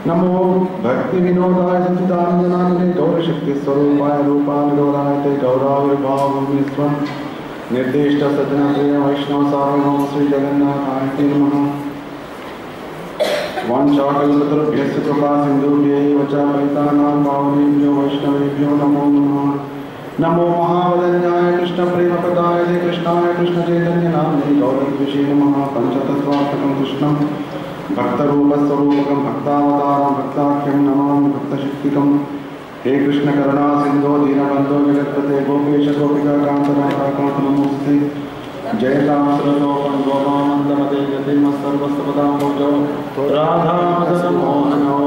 नमो भक्ति विनोदाय सच्चिदानंदनाय गौरशक्ति स्वरूपाय रूपानुगौराय ते गौराविर्भावं निर्दिष्ट सज्जनप्रिय वैष्णव सार्वभौम श्री जगन्नाथाय ते नमः। वाञ्छाकल्पतरुभ्यश्च कृपा सिन्धुभ्यैव च पतितानां पावनेभ्यो वैष्णवेभ्यो नमो नमः। नमो महावदन्याय कृष्णप्रेमप्रदाय श्री कृष्णाय कृष्णचैतन्य नाम्ने गौरद्विषे नमः। पंचतत्त्वात्मकं कृष्णं भक्तरूपस्वरूपकं भक्तावतारं भक्ताख्यं नमामि भक्तशक्तिकं। हे कृष्ण करुणा सिंधो दीनबंधो जगत्पते गोपेश गोपिका कांत राधाकांत नमोस्ते। जयतां श्रद्धोपं गोपामन्दमते यतिमस्तर्वस्तपदां भोजो राधा मदन मोहनो।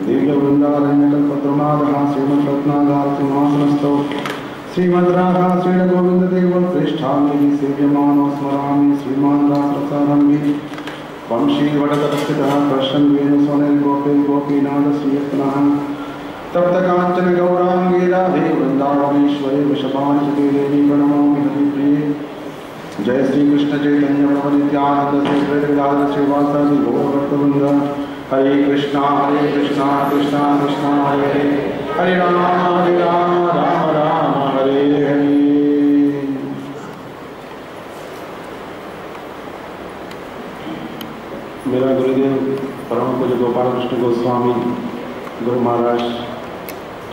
दिव्यवृन्दारण्यकल्पद्रुमादः श्रीमद्रत्नागार सिंहासनस्थो श्रीमद्राधा श्रीरघोविन्ददेवं प्रेष्ठामि सेव्यमानो स्मरामि श्रीमान् रासरसारम्भि वंशीवटतस्थितः कर्षन् वेणुस्वनेन गोपे गोपीनाथश्रीयत्नः तप्तकाञ्चन गौराङ्गी राधे वृन्दावनेश्वरी वृषभाञ्चते देवी प्रणमामि हरिप्रिये। जय श्री कृष्ण चैतन्य प्रभु नित्यानंद श्री अद्वैत श्रीवासादि गौरभक्तवृंद। हरे कृष्णा कृष्णा कृष्णा हरे हरे हरे राम राम राम हरे हरे। मेरा गुरुदेव परम पूज्य गोपाल कृष्ण गोस्वामी गुरु महाराज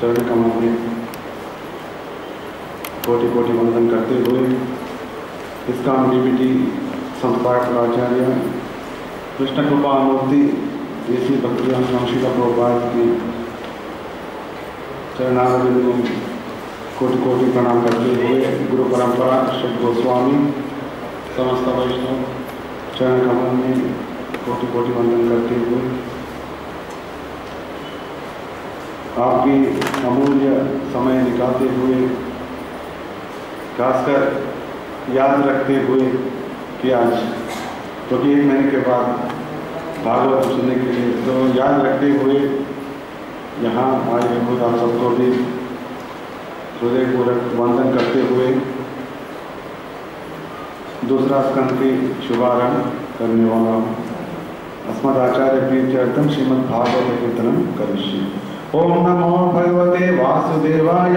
चरण कमल में कोटि कोटि वंदन करते हुए इसका डीबीटी संस्थापक आचार्य कृष्ण कृपा मूर्ति देसी भक्तियान शिला प्रभुपाद की चरणारविंद में कोटि कोटि प्रणाम करते हुए गुरु परंपरा श्री गोस्वामी समस्त वैष्णव चरण कमल में कोटि कोटि वंदन करते हुए आपकी अमूल्य समय निकालते हुए खासकर याद रखते हुए कि आज क्योंकि 1 महीने के बाद भागवत सुनने के लिए तो याद रखते हुए यहाँ आए खुद आप सबको भी हृदयपूर्वक वंदन करते हुए दूसरा स्कंद के शुभारंभ करने वाला हूँ। अस्मदाचार्य प्रीत्यर्थम श्रीमद् भागवत कीर्तनम करिष्ये। ओम नमो भगवते वासुदेवाय।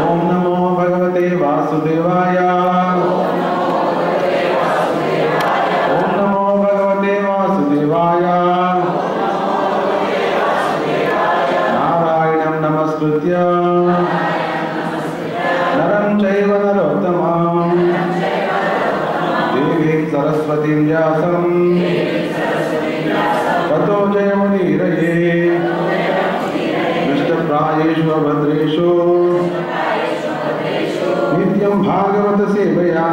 ओम नमो भगवते वासुदेवाय। ओम नमो भगवते वासुदेवाय। नारायणं नमस्कृत्य नरं चैव नरोत्तमं देवीं सरस्वतीं व्यासं ततो जयमुदीरये। नष्टप्रायेषु अभद्रेषु नित्यं भागवत सेवया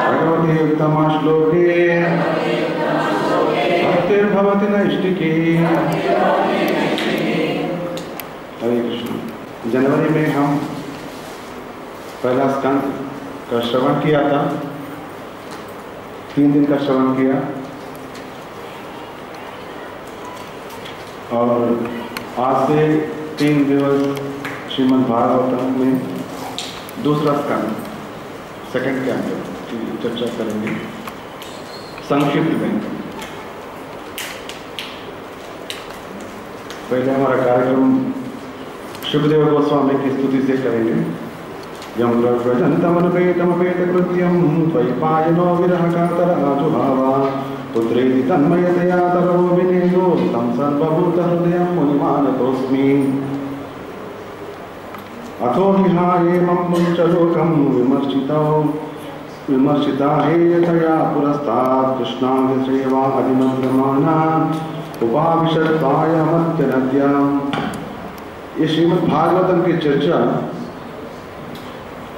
भगवते उत्तमा श्लोके भक्तिर्भवति नैष्टिकी। हरे कृष्ण। जनवरी में हम पहला स्कंद का श्रवण किया था, 3 दिन का श्रवण किया, और आज से 3 दिवस श्रीमद् भागवतम में दूसरा स्कंद, सेकंड कैंटो की चर्चा करेंगे संक्षिप्त में। पहले हमारा कार्यक्रम शुभदेव गोस्वामी की स्तुति से करेंगे। यम प्रजन्तमनुपेतमपेतकृत्यं त्वयिपायनो विरहकातराजुभावा पुत्रेति तन्मयतया तरो विनेयो तं सर्वभूतहृदयं मुनिमानतोऽस्मि। अथो विहायेमं मुञ्चलोकं विमर्शिता हेयतया पुरस्तात् कृष्णाङ्गसेवा अधिमन्त्रमाणा उपाविशत्वाय मत्यनद्याम्। ये श्रीमद् भागवतम की चर्चा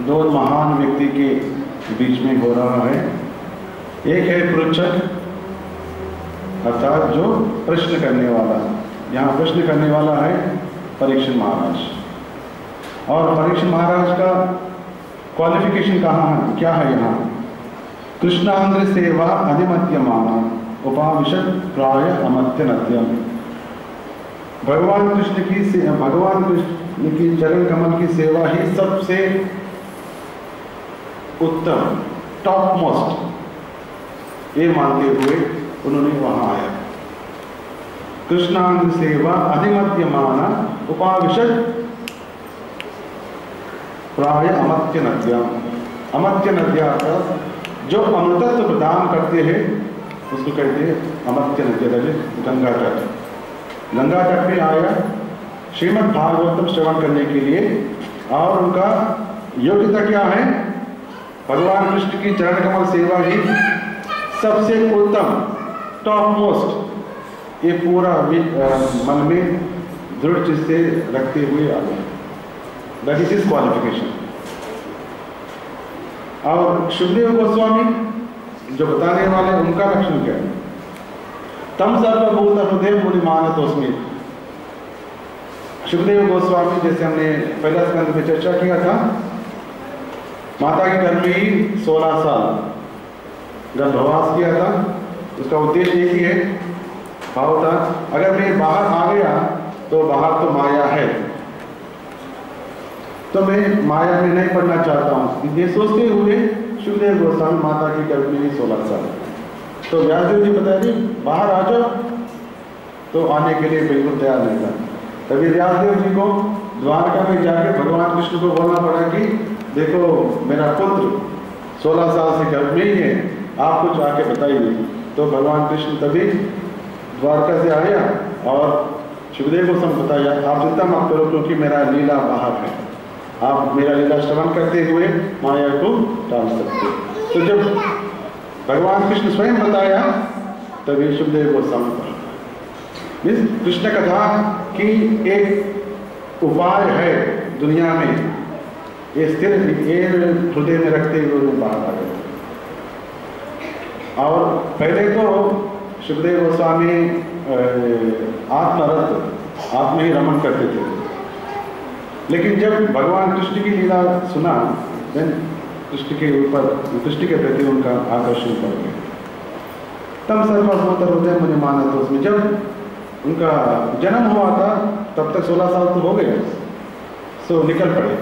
2 महान व्यक्ति के बीच में हो रहा है। एक है पृच्छक, अर्थात जो प्रश्न करने वाला, यहाँ प्रश्न करने वाला है परीक्षित महाराज। और परीक्षित महाराज का क्वालिफिकेशन कहाँ है, क्या है यहाँ? कृष्णांग्र सेवा अधिमत्यमाना उपाविशत प्राय अमत्य नद्यम। भगवान कृष्ण की चरण कमल की सेवा ही सबसे उत्तम, टॉप मोस्ट, ये मानते हुए उन्होंने वहां आया। कृष्णांग सेवा अधिमत्यमाना उपाविशत प्राय अमत्य नद्या। अमत्य नद्या का जो अमृतत्व प्रदान करते हैं उसको कहते हैं अमत्य नद्या, गंगा तट। गंगा तट पे आया श्रीमद् भागवतम श्रवण करने के लिए, और उनका योग्यता क्या है? भगवान कृष्ण की चरण कमल सेवा ही सबसे उत्तम, टॉप मोस्ट, ये पूरा मन में दृढ़ चित्त से रखते हुए आ गए। That is his qualification. और शुभदेव गोस्वामी जो बताने वाले, उनका लक्षण क्या है? तम सर्वभूत हृदय मुनिमानतोऽस्मि। शुभदेव गोस्वामी, जैसे हमने पहला स्कंद में चर्चा किया था, माता के गर्भ में ही 16 साल गर्भवास किया था। उसका उद्देश्य एक ही है, भाव था अगर मैं बाहर आ गया तो बाहर तो माया है, तो मैं माया में नहीं पढ़ना चाहता हूँ। ये सोचते हुए शुभदेव गोस्वामी माता के गर्भ में ही 16 साल। तो व्यासदेव जी बताया जी बाहर आ जाओ, तो आने के लिए बिल्कुल तैयार नहीं था। तभी व्यासदेव जी को द्वारका में जाके भगवान कृष्ण को बोलना पड़ा कि देखो मेरा पुत्र 16 साल से गर्भ में ही है, आप कुछ आके बताइए। तो भगवान कृष्ण तभी द्वारका से आया और शुभदेव को सब बताया, आप चिंता मत करो क्योंकि मेरा लीला बाहर है, आप मेरा लीला श्रवण करते हुए माया को टाल सकते। तो जब भगवान कृष्ण स्वयं बताया तभी शुभदेव गोस्वामी पढ़ा। कृष्ण कथा की एक उपाय है दुनिया में, ये स्थिर हृदय में रखते हुए वो बाहर आ गए। और पहले तो शुभदेव गोस्वामी आत्मरत, आत्म ही रमन करते थे, लेकिन जब भगवान कृष्ण की लीला सुना, कृष्ण के प्रति उनका आकर्षण बढ़ गया। तब सर्वभूत हृदय मुनिमानतोऽस्मि। जब उनका जन्म हुआ था तब तक 16 साल तो हो गए, सो निकल पड़े।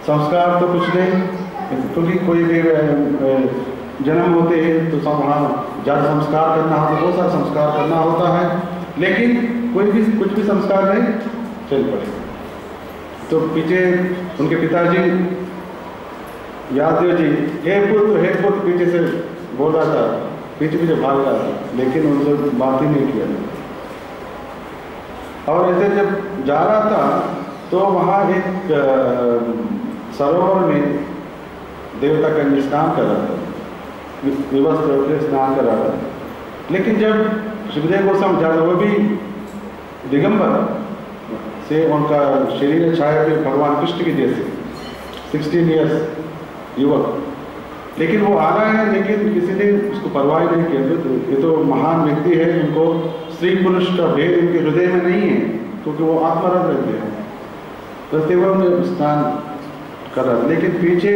संस्कार तो कुछ नहीं, क्योंकि कोई भी जन्म होते हैं तो वहाँ ज़्यादा संस्कार करना हो तो बहुत सारा संस्कार करना होता है, लेकिन कुछ भी संस्कार नहीं, चल पड़े। तो पीछे उनके पिताजी यादव जी हे पुत्र पीछे से बोल रहा था, पीछे भाग रहा था, लेकिन उनसे बात ही नहीं किया। और ऐसे जब जा रहा था तो वहाँ एक सरोवर में देवता का स्नान कर रहा था, विवस्त्र होकर स्नान कर रहा था। लेकिन जब सुखदेव गोस्वामी जाते, वो भी दिगंबर से, उनका शरीर छाया फिर भगवान कृष्ण की जैसे 16 ईयर्स युवक, लेकिन वो आ रहा है, लेकिन किसी ने उसको परवाह नहीं किया। तो ये तो महान व्यक्ति है, उनको स्त्री पुरुष का भेद उनके हृदय में नहीं है, क्योंकि वो आत्मरत रहते हैं। तो स्नान कर रहा था, लेकिन पीछे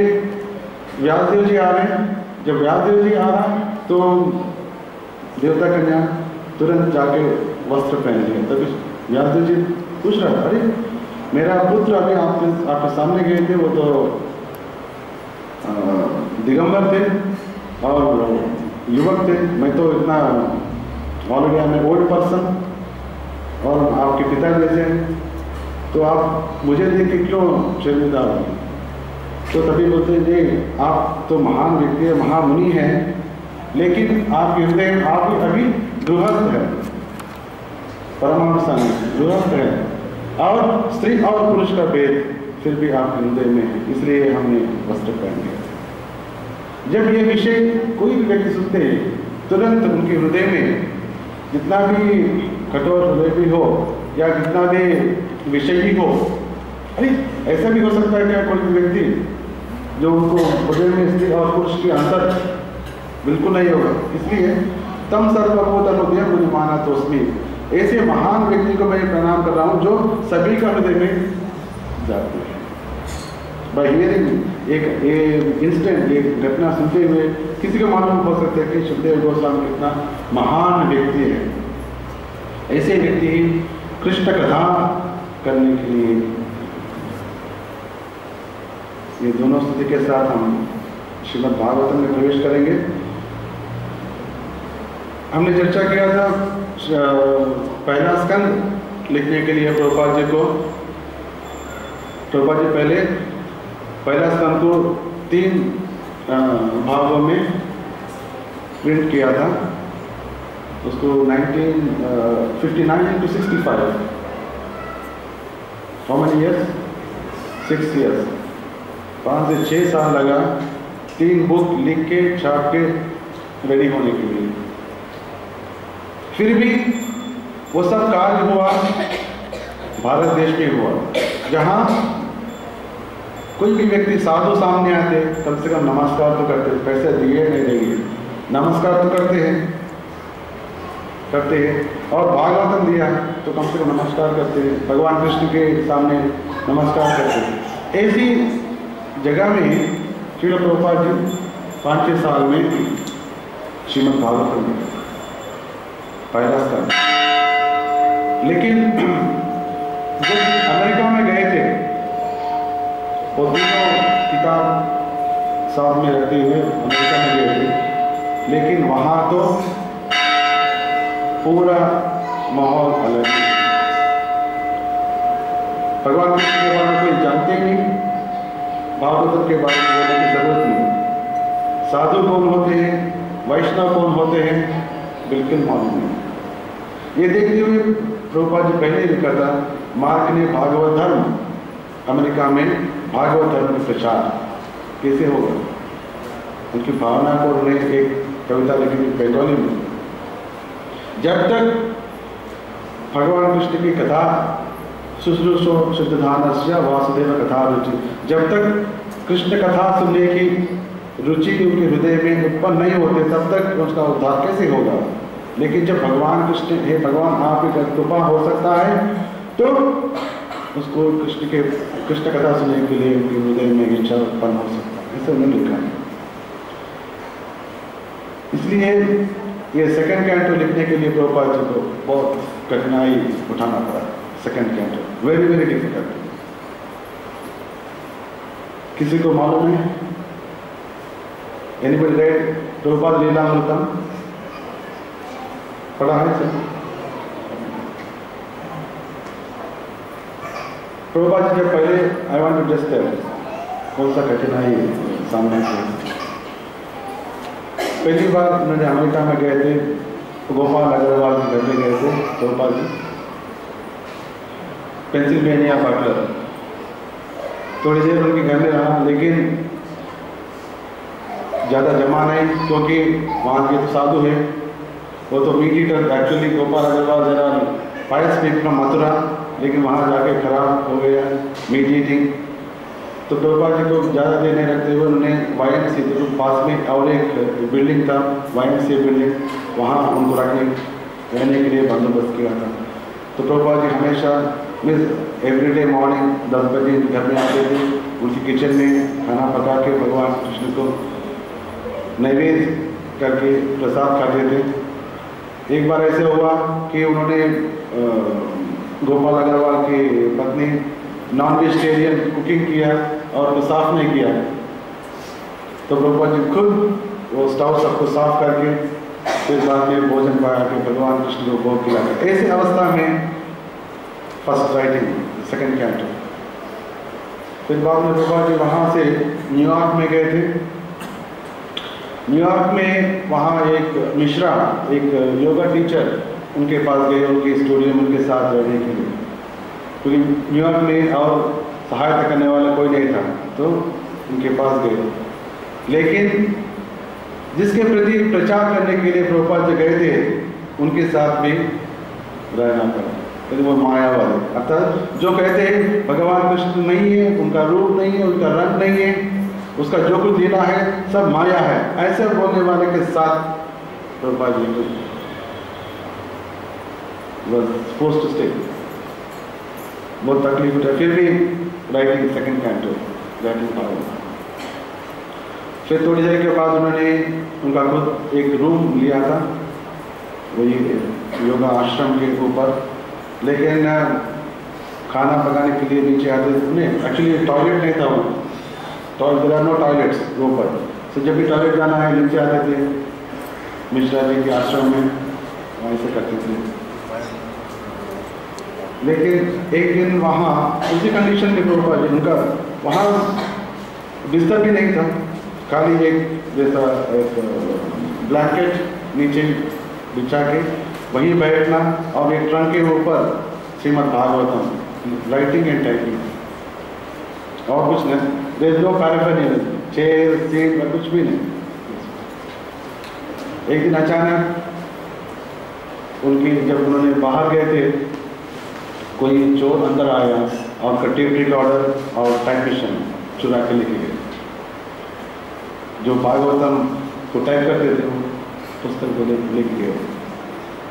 व्यासदेव जी आ रहे हैं। जब व्यासदेव जी आ रहा है तो देवता कन्या तुरंत जाके वस्त्र पहन लिया। तभी व्यासदेव जी पूछ रहा था, अरे मेरा पुत्र अभी आपके सामने गए थे, वो तो दिगंबर थे और युवक थे, मैं तो इतना already I am old person और आपके पिता जैसे हैं, तो आप मुझे देख के क्यों शर्मिंदा हो? तो तभी बोलते हैं, नहीं आप तो महान व्यक्ति है, महामुनि हैं, लेकिन आपके हृदय में आप अभी गृहस्थ है, परमांश गृहस्थ है, और स्त्री और पुरुष का भेद फिर भी आपके हृदय में है, इसलिए हमने वस्त्र पहन लिया। जब ये विषय कोई भी व्यक्ति सुनते हैं, तुरंत उनके हृदय में जितना भी कठोर हृदय भी हो या जितना भी विषय ही हो, अरे ऐसा भी हो सकता है क्या कोई व्यक्ति जो उनको हृदय में स्त्री और पुरुष की अंतर बिल्कुल नहीं होगा। इसलिए तम सर्वभूत हृदय मुनि माना तोस्मी, ऐसे महान व्यक्ति को मैं प्रणाम कर रहा हूँ जो सभी का हृदय में जाते हैं। बाय हियरिंग एक इंस्टेंट एक घटना सुनते हुए किसी को मालूम हो सकता है कि सुखदेव गोस्वामी कितना महान व्यक्ति है। ऐसे व्यक्ति कृष्ण कथा करने के लिए ये दोनों स्तुति के साथ हम श्रीमद् भागवतम में प्रवेश करेंगे। हमने चर्चा किया था पहला स्कंद लिखने के लिए प्रभुपाद जी को, प्रभुपाद जी पहले पहला स्कंद को 3 भागों में प्रिंट किया था, उसको 1959 to 65, how many years? 6 years, 5 से 6 साल लगा 3 बुक लिख के छाप के रेडी होने के लिए। फिर भी वो सब कार्य हुआ भारत देश में हुआ, जहाँ कोई भी व्यक्ति साधु सामने आते कम से कम नमस्कार तो करते, पैसे दिए नहीं देंगे, नमस्कार तो करते हैं, और भागवतम दिया तो कम से कम नमस्कार करते हैं, भगवान कृष्ण के सामने नमस्कार करते हैं। ऐसी जगह में श्रील प्रभुपाद जी 5-6 साल में श्रीमद् भागवतम पहला स्कंद। लेकिन जब अमेरिका में गए थे, वो तीनों किताब साथ में रखते हुए अमेरिका में गए थे, लेकिन वहाँ तो पूरा माहौल अलग है। भगवान कृष्ण के बारे में कोई जानते ही नहीं, भागवतम के बारे में बोलने की जरूरत नहीं, साधु कौन होते हैं, वैष्णव कौन होते हैं, बिल्कुल मालूम नहीं। ये देखते हुए प्रभुपाद जी पहले लिखा था, मार्क ने भागवत धर्म, अमेरिका में भागवत धर्म में प्रचार कैसे होगा, उनकी भावना को उन्होंने एक कविता लिखी बंगाली में। जब तक भगवान कृष्ण की कथा शुश्रूषो शुद्धधानस्य वासुदेव कथा रुचि, जब तक कृष्ण कथा सुनने की रुचि उनके हृदय में उत्पन्न नहीं होते, तब तक उसका उद्धार कैसे होगा। लेकिन जब भगवान कृष्ण, हे भगवान आपकी कृपा हो सकता है, तो उसको कृष्ण कथा सुनने के लिए उनके हृदय में इच्छा उत्पन्न हो सकता है, ऐसा उन्होंने लिखा है। इसलिए ये सेकंड कैंटो लिखने के लिए प्रभुपाद जी को बहुत कठिनाई उठाना पड़ा। Second canto very very difficult. किसी को मालूम है? Anybody read Prabhupada Lilamritam? पढ़ा है सर? प्रभुपाद जी जब पहले आई वांट टू जस्ट कौन सा कठिनाई सामने से, पहली बार उन्होंने अमेरिका में गए थे, गोपाल अग्रवाल के घर में गए थे प्रभुपाद जी, पेंसिल्वेनिया बटलर। थोड़ी देर उनके घर में रहा, लेकिन ज़्यादा जमा नहीं, क्योंकि वहाँ के तो साधु है, वो तो meat eater. Actually Gopal Agarwal जरा पायस पीप फ्रॉम मथुरा, लेकिन वहाँ जाके खराब हो गया मीट ईटिंग। तो प्रभुपाद जी को ज़्यादा देर नहीं रखते हुए उन्होंने YMCA तो पास में और एक बिल्डिंग था, YMCA बिल्डिंग, वहाँ उनको रहने के लिए बंदोबस्त किया था। तो प्रभुपाद जी हमेशा मीन्स एवरीडे मॉर्निंग 10 बजे घर में आते थे, उनकी किचन में खाना पका के भगवान कृष्ण को नैवेद्य करके प्रसाद खाते थे। एक बार ऐसे हुआ कि उन्होंने गोपाल अग्रवाल की पत्नी नॉन वेजिटेरियन कुकिंग किया और वो साफ नहीं किया, तो प्रभुपाद जी खुद वो स्टोव सबको साफ करके फिर बाद में भोजन पाया कि भगवान कृष्ण को भोग खिलाया। ऐसी अवस्था में फर्स्ट राइटिंग सेकंड कैंटो। फिर बाद में प्रभुपाद जी वहाँ से न्यूयॉर्क में गए थे। न्यूयॉर्क में वहाँ एक मिश्रा, एक योगा टीचर उनके पास गए, उनके स्टूडियो में उनके साथ रहने के लिए, क्योंकि न्यूयॉर्क में और सहायता करने वाला कोई नहीं था, तो उनके पास गए। लेकिन जिसके प्रति प्रचार करने के लिए प्रभुपाद जी गए थे, उनके साथ भी रहना पड़ा। तो वो मायावादी, अर्थात जो कहते हैं भगवान कृष्ण नहीं है, उनका रूप नहीं है, उनका रंग नहीं है, उसका जो कुछ देना है सब माया है, ऐसे बोलने वाले के साथ प्रभुपाद जी को फोर्स्ड टू स्टे। बहुत तकलीफ उठा, फिर भी राइटिंग सेकंड कैंटो राइटिंग पाया। फिर थोड़ी देर के बाद उन्होंने उनका खुद एक रूम लिया था वही योगा आश्रम के ऊपर, लेकिन खाना पकाने के लिए नीचे आते थे। एक्चुअली टॉयलेट नहीं था वो, देयर आर नो टॉयलेट्स ऊपर, तो जब भी टॉयलेट जाना है नीचे आते थे मिश्रा जी के आश्रम में, ऐसे करते थे। लेकिन एक दिन वहाँ उसी कंडीशन में प्रभुपाद जी, उनका वहाँ बिस्तर भी नहीं था, खाली एक जैसा एक ब्लैंकेट नीचे बिछा के वहीं बैठना और एक ट्रंक के ऊपर Srimad Bhagavatam writing and typing और कुछ नहीं। There is no paraphernalia, chair seat कुछ भी नहीं। एक दिन अचानक उनकी जब उन्होंने बाहर गए थे, कोई चोर अंदर आया और उनका टेप रिकॉर्डर और टाइपिशन चुरा के लेके गए। जो भागवतम को टाइप करते थे वो पुस्तक को लेके गए।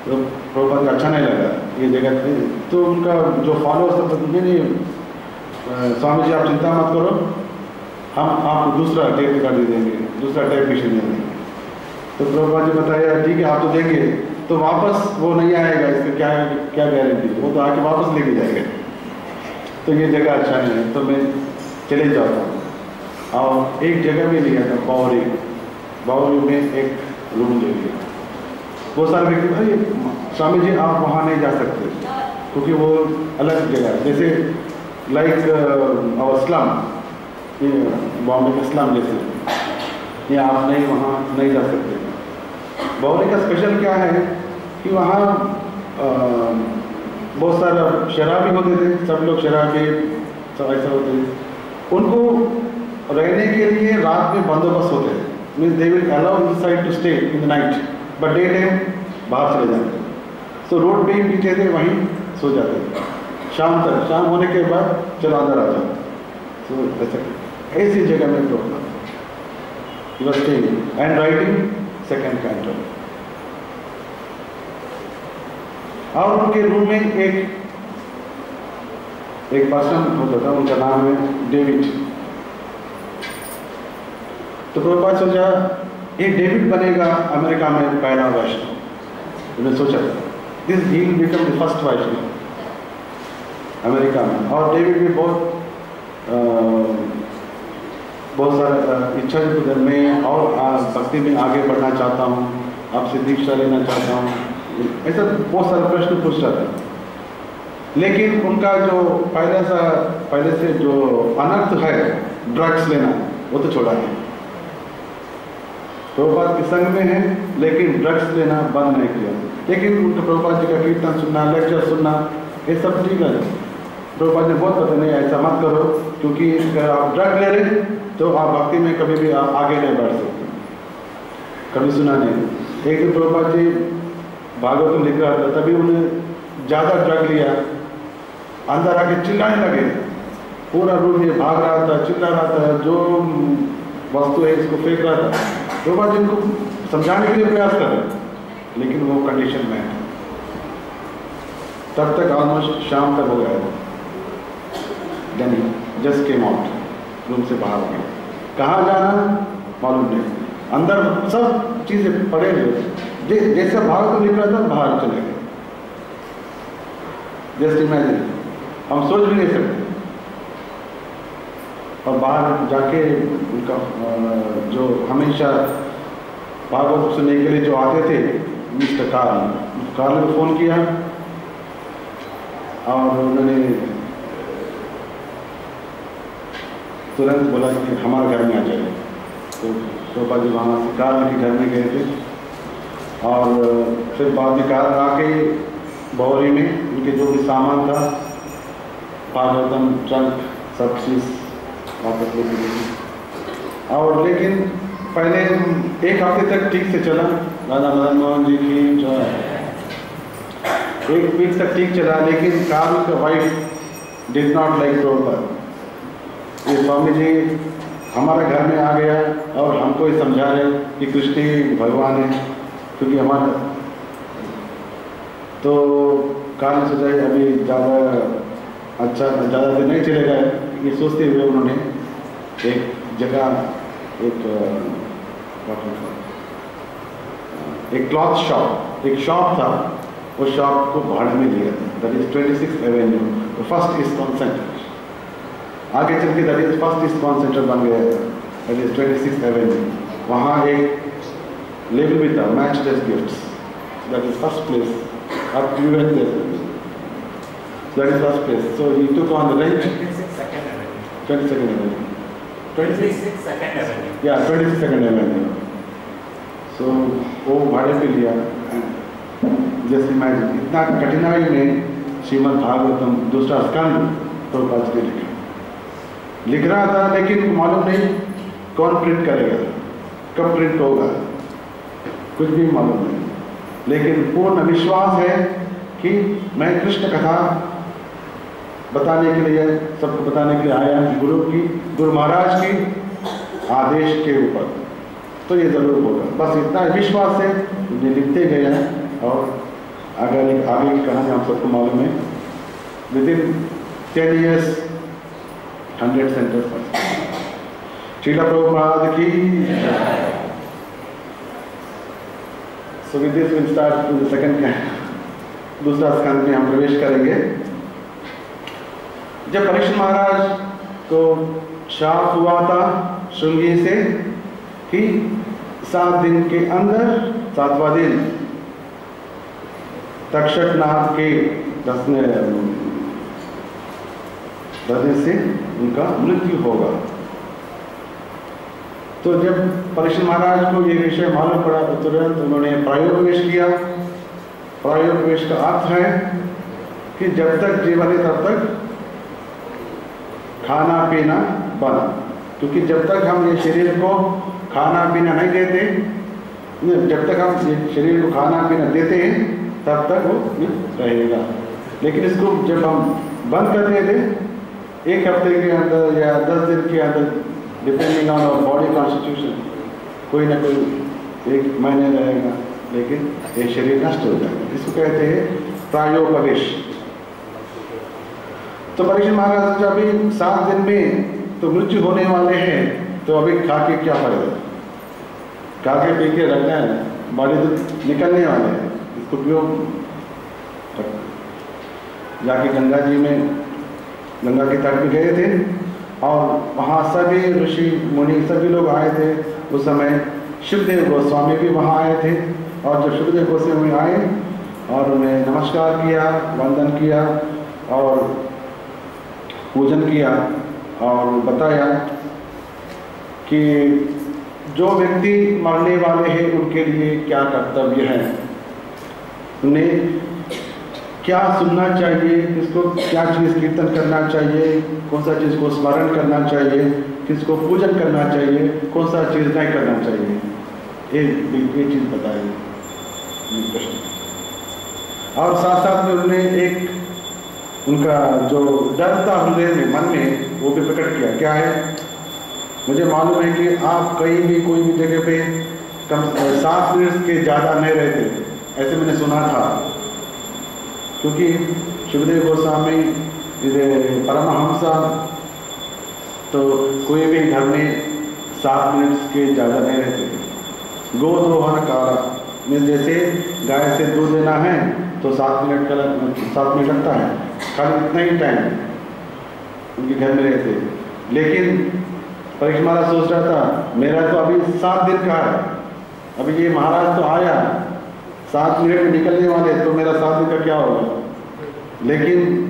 तो प्रभुपाद को अच्छा नहीं लगा ये जगह पे, तो उनका जो फॉलोअर्स था, नहीं स्वामी जी आप चिंता मत करो, हम आपको दूसरा टेप रिकॉर्ड दे देंगे, दूसरा टाइपिशन दे देंगे। तो प्रभुपाद जी बताया ठीक है आप तो देंगे, तो वापस वो नहीं आएगा, इसका क्या गारंटी, वो तो आके वापस लेके जाएगा। तो ये जगह अच्छा नहीं है, तो मैं चले जाता हूँ। और एक जगह भी लिया था बावरी में एक रूम ले लिया। वो सारे व्यक्ति भाई स्वामी जी आप वहाँ नहीं जा सकते क्योंकि वो अलग जगह है, जैसे लाइक और इस्लाम, बॉम्बे में इस्लाम जैसे, ये आप नहीं वहाँ नहीं जा सकते। बावरी का स्पेशल क्या है कि वहाँ बहुत सारा शराबी होते थे, सब लोग शराबी सब ऐसा होते थे। उनको रहने के लिए रात में बंदोबस्त होते थे, means they will allow inside to stay in the night, but day time बाहर चले जाते थे। तो रोड पे ही पीछे थे, वहीं सो जाते थे शाम तक, शाम होने के बाद चलो अंदर आ जाओ। तो ऐसी जगह में programme and writing second canto. और उनके रूम में एक पर्सन होता था, उनका नाम है डेविड। तो प्रभुपाद सोचा ये डेविड बनेगा अमेरिका में पहला वैष्णव। उन्होंने सोचा this he will become the first Vaishnava America में। और डेविड भी बहुत सारा इच्छा है, मैं और भक्ति में आगे बढ़ना चाहता हूँ, आपसे दीक्षा लेना चाहता हूँ, ऐसा बहुत सारे प्रश्न पूछ रहा था। लेकिन उनका जो पहले से जो अनर्थ है ड्रग्स लेना, वो तो छोड़ा नहीं। प्रभुपाद के संग में है लेकिन ड्रग्स लेना बंद नहीं किया। लेकिन उनके प्रभुपाद जी का कीर्तन सुनना, लेक्चर सुनना, ये सब ठीक है। प्रभुपाद ने बहुत पता नहीं ऐसा मत करो, क्योंकि अगर आप ड्रग ले रहे तो आप भक्ति में कभी भी आगे नहीं बढ़ सकते। कभी सुना नहीं। एक दिन प्रभुपाद जी भागवत लिख रहा था, तभी उन्हें ज़्यादा ड्रग लिया, अंदर आके चिल्लाने लगे, पूरा रूम ये भाग रहा था, चिल्ला रहा था, जो वस्तु है इसको फेंक रहा था। प्रभुपाद जी उनको समझाने के लिए प्रयास कर रहे, लेकिन वो कंडीशन में है। तब तक ऑलमोस्ट शाम तक हो गया था। Then just came out, room से बाहर गए। कहाँ जाना मालूम नहीं, अंदर सब चीज़ें पड़े हुए, जैसे बाहर को निकला था बाहर चले गए। जस्ट इमेजिन, हम सोच भी नहीं सकते। और बाहर जाके उनका जो हमेशा भागवत सुनने के लिए जो आते थे मिस्टर कार्ल को फ़ोन किया और उन्होंने तुरंत बोला कि हमारे घर में आ जाए। तो शोभा जी वहाँ से कार्ल के घर में गए थे और फिर बाद में कार्ल आके बौरी में उनके जो भी सामान था, भागवतम ट्रंक सब चीज़ वापस लेके गए। और लेकिन पहले 1 हफ्ते तक ठीक से चला, राधा मदन मोहन जी की जो है 1 वीक तक ठीक चला, लेकिन कार्ल का wife did not like Prabhupada. ये स्वामी जी हमारे घर में आ गया और हमको ये समझा रहे कि कृष्ण ही भगवान है, क्योंकि हमारा तो कार्ल सोचा अभी ज़्यादा अच्छा ज़्यादा देर नहीं चलेगा, ये सोचते हुए उन्होंने एक जगह एक क्लॉथ शॉप, एक शॉप था, उस शॉप को भाड़े में लिया था। That is 26th Avenue, first ISKCON centre. आगे चल के that is first ISKCON centre बन गया था, दैट इज 26th एवेन्यू। वहाँ एक लेबल भी था, matchless gifts, that is first place. अब you went there, that is first place. So he took on the rent 22nd avenue, 26th avenue, या 22nd Avenue. सो वो भाड़े पे लिया। जैसे इमेजिन, इतना कठिनाई में श्रीमद् भागवतम दूसरा स्कंद प्रभुपाद जी लिख रहा था, लेकिन मालूम नहीं कौन प्रिंट करेगा, कब प्रिंट होगा, कुछ भी मालूम नहीं। लेकिन पूर्ण विश्वास है कि मैं कृष्ण कथा बताने के लिए, सबको बताने के लिए आया, गुरु महाराज की आदेश के ऊपर, तो ये जरूर होगा। बस इतना विश्वास है, ये लिखते गए हैं। और अगर आगे की कहानी हम सबको मालूम है, within 10 years 100 centres. Srila Prabhupada की। So with this we'll start to the second दूसरा स्कंद में हम प्रवेश करेंगे। जब परीक्षित महाराज को शाप हुआ था श्रृंगी से कि 7 दिन के अंदर 7वां दिन तक्षक नाग के दसने से उनका मृत्यु होगा। तो जब परीक्षित महाराज को ये विषय मालूम पड़ा तो तुरंत उन्होंने प्रायोपवेश किया। प्रायोपवेश का अर्थ है कि जब तक जीवन है तब तक खाना पीना बंद, क्योंकि जब तक हम ये शरीर को खाना पीना नहीं देते, जब तक हम ये शरीर को खाना पीना देते हैं तब तक वो रहेगा। लेकिन इसको जब हम बंद कर देते 1 हफ्ते के अंदर या 10 दिन के अंदर, depending on our body constitution, कोई ना कोई 1 महीने रहेगा, लेकिन ये शरीर नष्ट हो जाएगा। इसको कहते हैं प्रायोपवेश। तो परीक्षित महाराज जब अभी 7 दिन में तो मृत्यु होने वाले हैं, तो अभी खा के क्या फायदा, खा के पी के रखना है, बॉडी तो निकलने वाले हैं, इसको पियो। जाके गंगा जी में, गंगा के तट पे गए थे और वहाँ सभी ऋषि मुनि सभी लोग आए थे। उस समय शिवदेव गोस्वामी भी वहाँ आए थे। और जब शिवदेव गोस्वामी आए और उन्हें नमस्कार किया, वंदन किया और पूजन किया और बताया कि जो व्यक्ति मरने वाले हैं उनके लिए क्या कर्तव्य है, उन्हें क्या सुनना चाहिए, किसको क्या चीज़ कीर्तन करना चाहिए, कौन सा चीज़ को स्मरण करना चाहिए, किसको पूजन करना चाहिए, कौन सा चीज़ नहीं करना चाहिए, ये चीज़ बताई कृष्ण। और साथ साथ में उन्होंने एक उनका जो डर था हृदय में, मन में, वो भी प्रकट किया। क्या है, मुझे मालूम है कि आप कहीं भी कोई भी जगह पे कम 7 मिनट के ज़्यादा नहीं रहते, ऐसे मैंने सुना था। क्योंकि शिवदेव गोस्वामी परमहंस तो कोई भी घर में 7 मिनट के ज़्यादा नहीं रहते। गोदोहन काल में जैसे गाय से दूध लेना है तो 7 मिनट लगता है, खाली इतना ही टाइम उनके घर में रहते। लेकिन परीक्षा महाराज सोच रहा था मेरा तो अभी 7 दिन का है, अभी ये महाराज तो आया 7 मिनट में निकलने वाले, तो मेरा 7 दिन का क्या होगा। लेकिन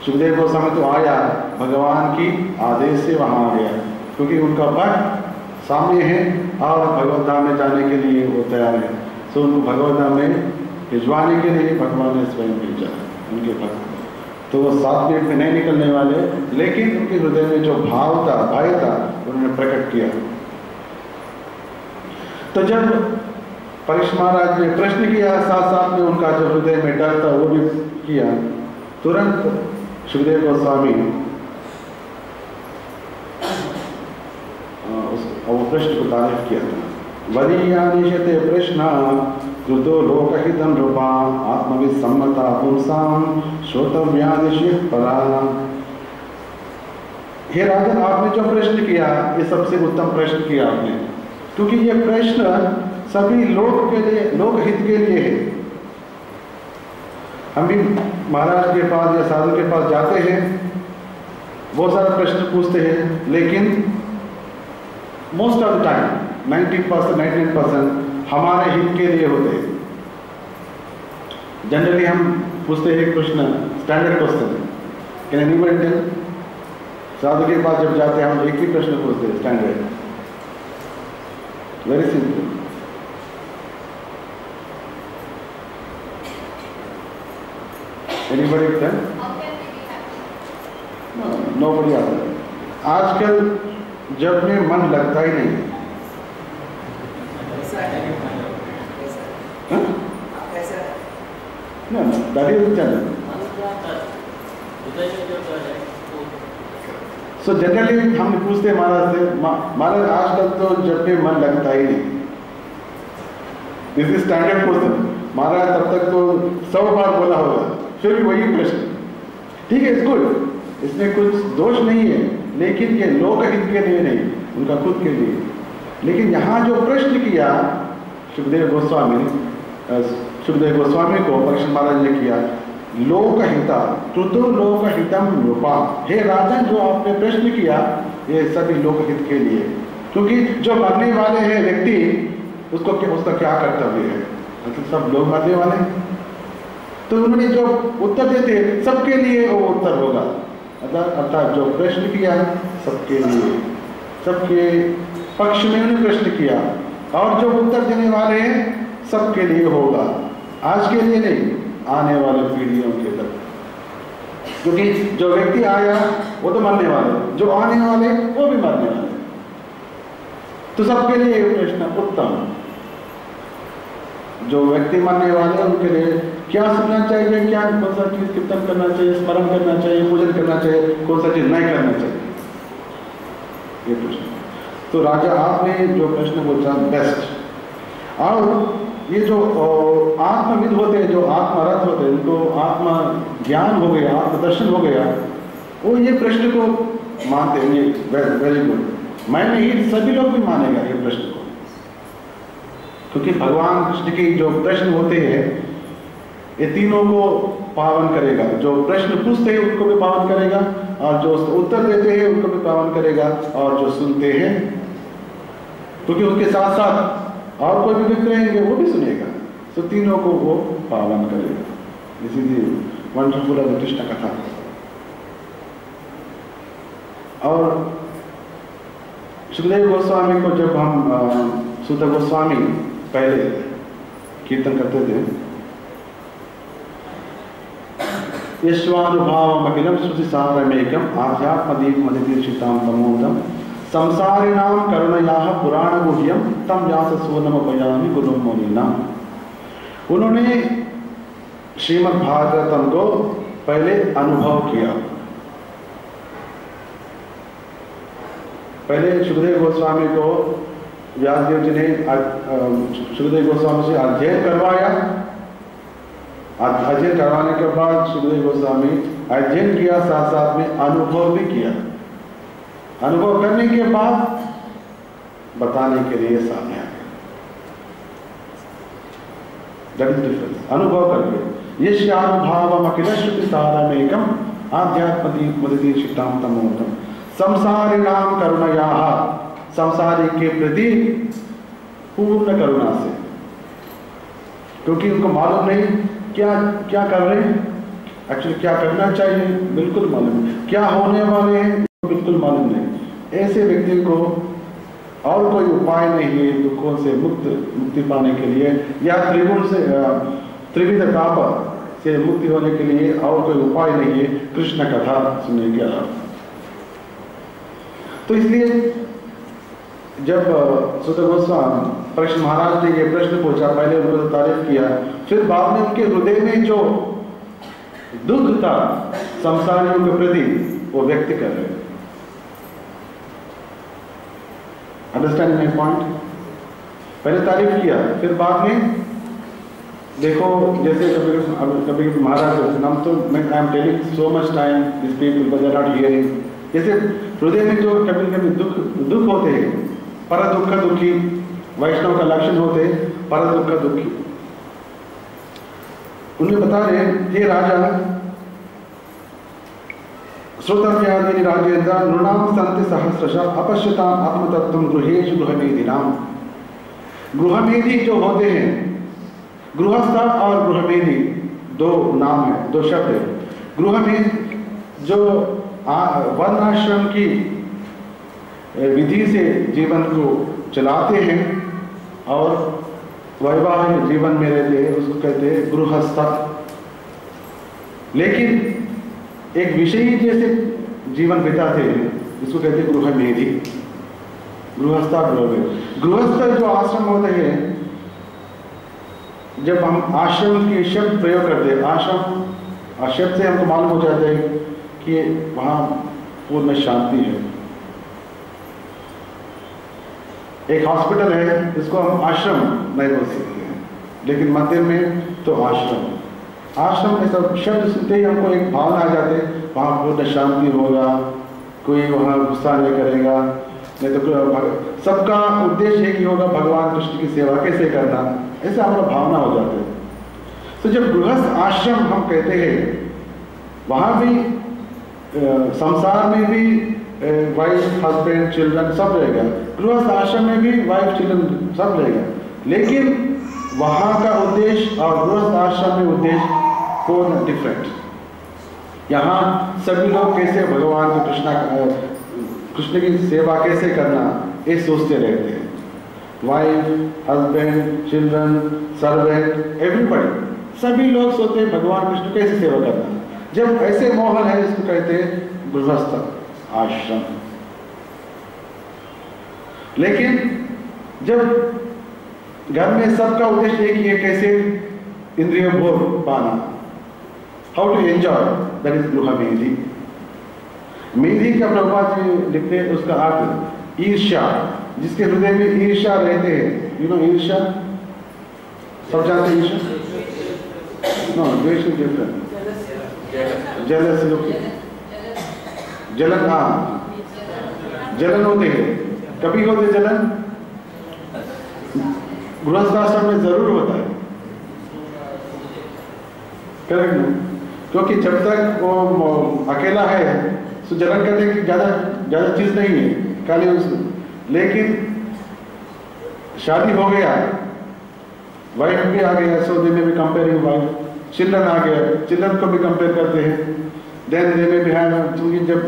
सुखदेव गोस्वामी तो आया, भगवान की आदेश से वहाँ आ गया, क्योंकि उनका भक्त सामने है और भगवत धाम में जाने के लिए वो तैयार है। तो उनको भगवत धाम में भिजवाने के लिए भगवान ने स्वयं भेजा उनके भक्त। तो वो 7 मिनट में नहीं निकलने वाले, लेकिन उनके हृदय में जो भाव था, भय था, उन्होंने प्रकट किया। तो जब परीक्षा महाराज ने प्रश्न किया, साथ साथ में उनका जो हृदय में डर था वो भी किया। तुरंत सुखदेव गोस्वामी वो प्रश्न को तारीफ किया था। वरीयानिशते प्रश्न कृतो लोकहितं रूपा आत्मविद सम्मता पुंसाम श्रोतव्यादिशि परा। हे राजन, आपने जो प्रश्न किया ये सबसे उत्तम प्रश्न किया आपने, क्योंकि ये प्रश्न सभी लोक के लिए, लोकहित के लिए है। हम भी महाराज के पास या साधु के पास जाते हैं, बहुत सारे प्रश्न पूछते हैं, लेकिन मोस्ट ऑफ द टाइम 90%, 99% हमारे हित के लिए होते हैं। जनरली हम पूछते हैं प्रश्न, standard question, can anybody tell? साधु के पास जब जाते हैं हम एक ही प्रश्न पूछते हैं, standard, very simple. Anybody tell? Nobody आता। आजकल जब में मन लगता ही नहीं। सो जनरली हम पूछते हैं महाराज से, महाराज आजकल तो जब में मन लगता ही नहीं। This is standard question. महाराज तब तक तो 100 बार बोला होगा, फिर भी वही प्रश्न। ठीक है, इट्स गुड, इसमें कुछ दोष नहीं है, लेकिन ये लोकहित के लिए नहीं, उनका खुद के लिए। लेकिन यहाँ जो प्रश्न किया सुखदेव गोस्वामी को परीक्षित महाराज ने किया, लोकहिता कृतो लोकहितम रूपा। हे राजन, जो आपने प्रश्न किया ये सभी लोकहित के लिए, क्योंकि जो मरने वाले हैं व्यक्ति उसका क्या कर्तव्य है, मतलब सब लोग मरने वाले हैं, तो उन्होंने जो उत्तर देते सबके लिए वो उत्तर होगा। अर्थात जो प्रश्न किया सबके लिए, सबके पक्ष में उन्होंने प्रश्न किया, और जो उत्तर देने वाले हैं सबके लिए होगा, आज के लिए नहीं, आने वाले पीढ़ियों के तक। क्योंकि जो व्यक्ति आया वो तो मरने वाले, जो आने वाले वो भी मरने वाले, तो सबके लिए प्रश्न उत्तम। जो व्यक्ति मरने वाले उनके लिए क्या सुनना चाहिए, क्या कौन सा चीज कीर्तन करना चाहिए, स्मरण करना चाहिए, पूजन करना चाहिए, कौन सा चीज नहीं करना चाहिए, ये प्रश्न। तो राजा आपने जो प्रश्न पूछा बेस्ट। और ये जो आत्मविद होते हैं, जो आत्मरथ होते हैं, उनको आत्मा ज्ञान हो गया, आत्मदर्शन हो गया, वो ये प्रश्न को मानते हैं। ये वेरी गुड, मैं नहीं, सभी लोग भी मानेगा ये प्रश्न को, क्योंकि भगवान कृष्ण के जो प्रश्न होते हैं ये तीनों को पावन करेगा। जो प्रश्न पूछते हैं उनको भी पावन करेगा, और जो उत्तर देते हैं उनको भी पावन करेगा, और जो सुनते हैं, क्योंकि उनके साथ साथ और कोई भी व्यक्ति रहेंगे वो भी सुनेगा, तो तीनों को वो पावन करेगा। इसीलिए वंडरफुल है कृष्ण कथा। और सुखदेव गोस्वामी को जब हम सुत गोस्वामी पहले कीर्तन करते थे, ईश्वानुभावम अखिलम श्रुति सारमेकम आध्यात्मदीप मदितीर्षिताम तमोदम संसारिणाम करुणयाः पुराण गुह्यम तम व्यास सोनम बयामि गुरुम मुनिना। उन्होंने श्रीमद् भागवतम को पहले अनुभव किया। पहले सुखदेव गोस्वामी को व्यासदेव जी ने सुखदेव गोस्वामी से अध्ययन करवाया। अध्ययन करवाने के बाद सुखदेव गोस्वामी अध्ययन किया, साथ साथ में अनुभव भी किया। अनुभव करने के बाद बताने के लिए सामने आ गया। That is difference. अनुभव करके यश्यानुभावम अखिल श्रुति सारमेकम आध्यात्मदीप मुदिशिष्टाम तमोतम संसारिणाम करुणयाः, संसारी के प्रति पूर्ण करुणा से, क्योंकि उनको मालूम नहीं क्या क्या कर रहे हैं, एक्चुअली क्या करना चाहिए बिल्कुल मालूम नहीं, क्या होने वाले हैं बिल्कुल मालूम नहीं। ऐसे व्यक्ति को और कोई उपाय नहीं है दुखों से मुक्ति पाने के लिए, या त्रिगुण से त्रिविध ताप से मुक्ति होने के लिए और कोई उपाय नहीं है कृष्ण कथा सुनने के अलावा। तो इसलिए जब सुत गोस्वामी परीक्षित महाराज ने ये प्रश्न पूछा, पहले उन्होंने तारीफ किया, फिर बाद में उनके हृदय में जो दुख था संसारियों के प्रति वो व्यक्त कर रहे हैं। Understand my point? पहले तारीफ किया, फिर बाद में देखो, जैसे कभी महाराज नाम तो I am telling so much time this people but they are not hearing, जैसे हृदय में जो कभी कभी दुख होते हैं, पर दुख दुखी, वैष्णव का लक्षण होते हैं पर दुख दुखी। उन्हें बता रहे हे राजा, श्रोतव्यादीनि राजेन्द्र नृणाम सन्ति सहस्रशः अपश्यताम आत्मतत्त्वं गृहेषु गृहमेधिनाम। गृहमेधि जो होते हैं, गृहस्थ और गृहमेधि दो नाम है, दो शब्द है। गृहमेध जो वन आश्रम की विधि से जीवन को चलाते हैं और वैवाहिक जीवन में रहते हैं, उसको कहते हैं गृहस्थ। लेकिन एक विषयी जैसे जीवन बिताते हैं, इसको कहते हैं गृहमेधि। गृहस्थ गृहस्थ जो आश्रम होते हैं, जब हम आश्रम के शब्द प्रयोग करते हैं, आश्रम शब्द से हमको मालूम हो जाता है कि वहाँ पूर्ण शांति है। एक हॉस्पिटल है, इसको हम आश्रम नहीं बोल सकते हैं, लेकिन मंदिर में तो आश्रम में सब शब्द सुनते ही हमको एक भावना आ जाते है, वहाँ पूर्ण शांति होगा, कोई वहाँ गुस्सा नहीं करेगा, नहीं तो सबका उद्देश्य एक ही होगा, भगवान कृष्ण की सेवा कैसे करना, ऐसे हमारा भावना हो जाते है। तो जब गृहस्थ आश्रम हम कहते हैं, वहाँ भी संसार में भी वाइफ हस्बैंड चिल्ड्रन सब रहेगा, गृहस्थ आश्रम में भी वाइफ चिल्ड्रन सब रहेगा, लेकिन वहाँ का उद्देश्य और गृहस्थ आश्रम में उद्देश्य पूर्ण डिफरेंट। यहाँ सभी लोग कैसे भगवान कृष्ण की सेवा कैसे करना ये सोचते रहते हैं। Wife, husband, children, servant, everybody, सभी लोग सोचते हैं भगवान कृष्ण कैसे सेवा करना। जब ऐसे मोहन है, इसको कहते हैं गृहस्थ आश्रम। लेकिन जब घर में सबका उद्देश्य एक ही है, कैसे इंद्रिय भोग पाना, how to enjoy, that is grihamedhi. मेधि का प्रभुपाद जी लिखते हैं, उसका अर्थ ईर्ष्या, जिसके हृदय में ईर्ष्या रहते हैं। यू नो ईर्ष्या, सब जानते हैं ईर्ष्या? नो, द्वेष इज डिफरेंट। जलस, जलन, हाँ जलन होते हैं, कभी होते जलन, गृहस्थ आश्रम में जरूर होता है, करेक्ट ना? क्योंकि जब तक वो अकेला है तो जलन करने की ज्यादा चीज नहीं है, खाली उसको। लेकिन शादी हो गया, वाइफ भी आ गया, सो दे में भी कंपेयरिंग वाइफ, चिल्ड्रन आ गया, चिल्ड्रन को भी कंपेयर करते हैं, देन दे में भी है, क्योंकि जब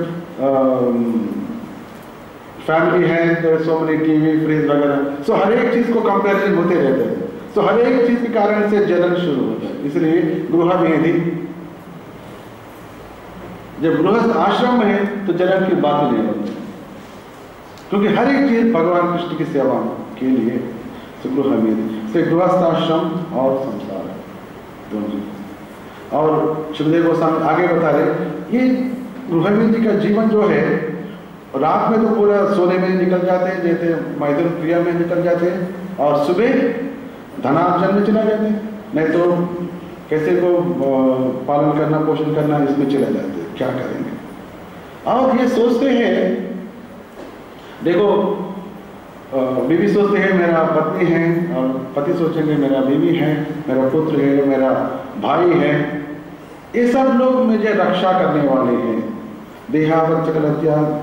फैमिली है तो सो मेनी टीवी, फ्रिज वगैरह, सो हर एक चीज को कंपेरिजन होते रहते हैं, सो हर एक चीज के कारण से जलन शुरू होता है। इसलिए गृहमेधि। जब गृहस्थ आश्रम में है तो जलन की बात नहीं होती, क्योंकि हर एक चीज भगवान कृष्ण की सेवा के लिए गृहमेधि से गृहस्थ आश्रम और संसार दोनों। और सुखदेव गोस्वामी आगे बता रहे, ये गृहमेधि का जीवन जो है, रात में तो पूरा सोने में निकल जाते हैं, जैसे मैथुन क्रिया में निकल जाते हैं, और सुबह धनार्जन में चला जाते हैं, नहीं तो कैसे को पालन करना, पोषण करना, इसमें चले जाते हैं, क्या करेंगे। और ये सोचते हैं देखो बीवी सोचते हैं मेरा पत्नी है, और पति सोचेंगे मेरा बीवी है, मेरा पुत्र है, मेरा भाई है। ये सब लोग मुझे रक्षा करने वाले हैं। देहावच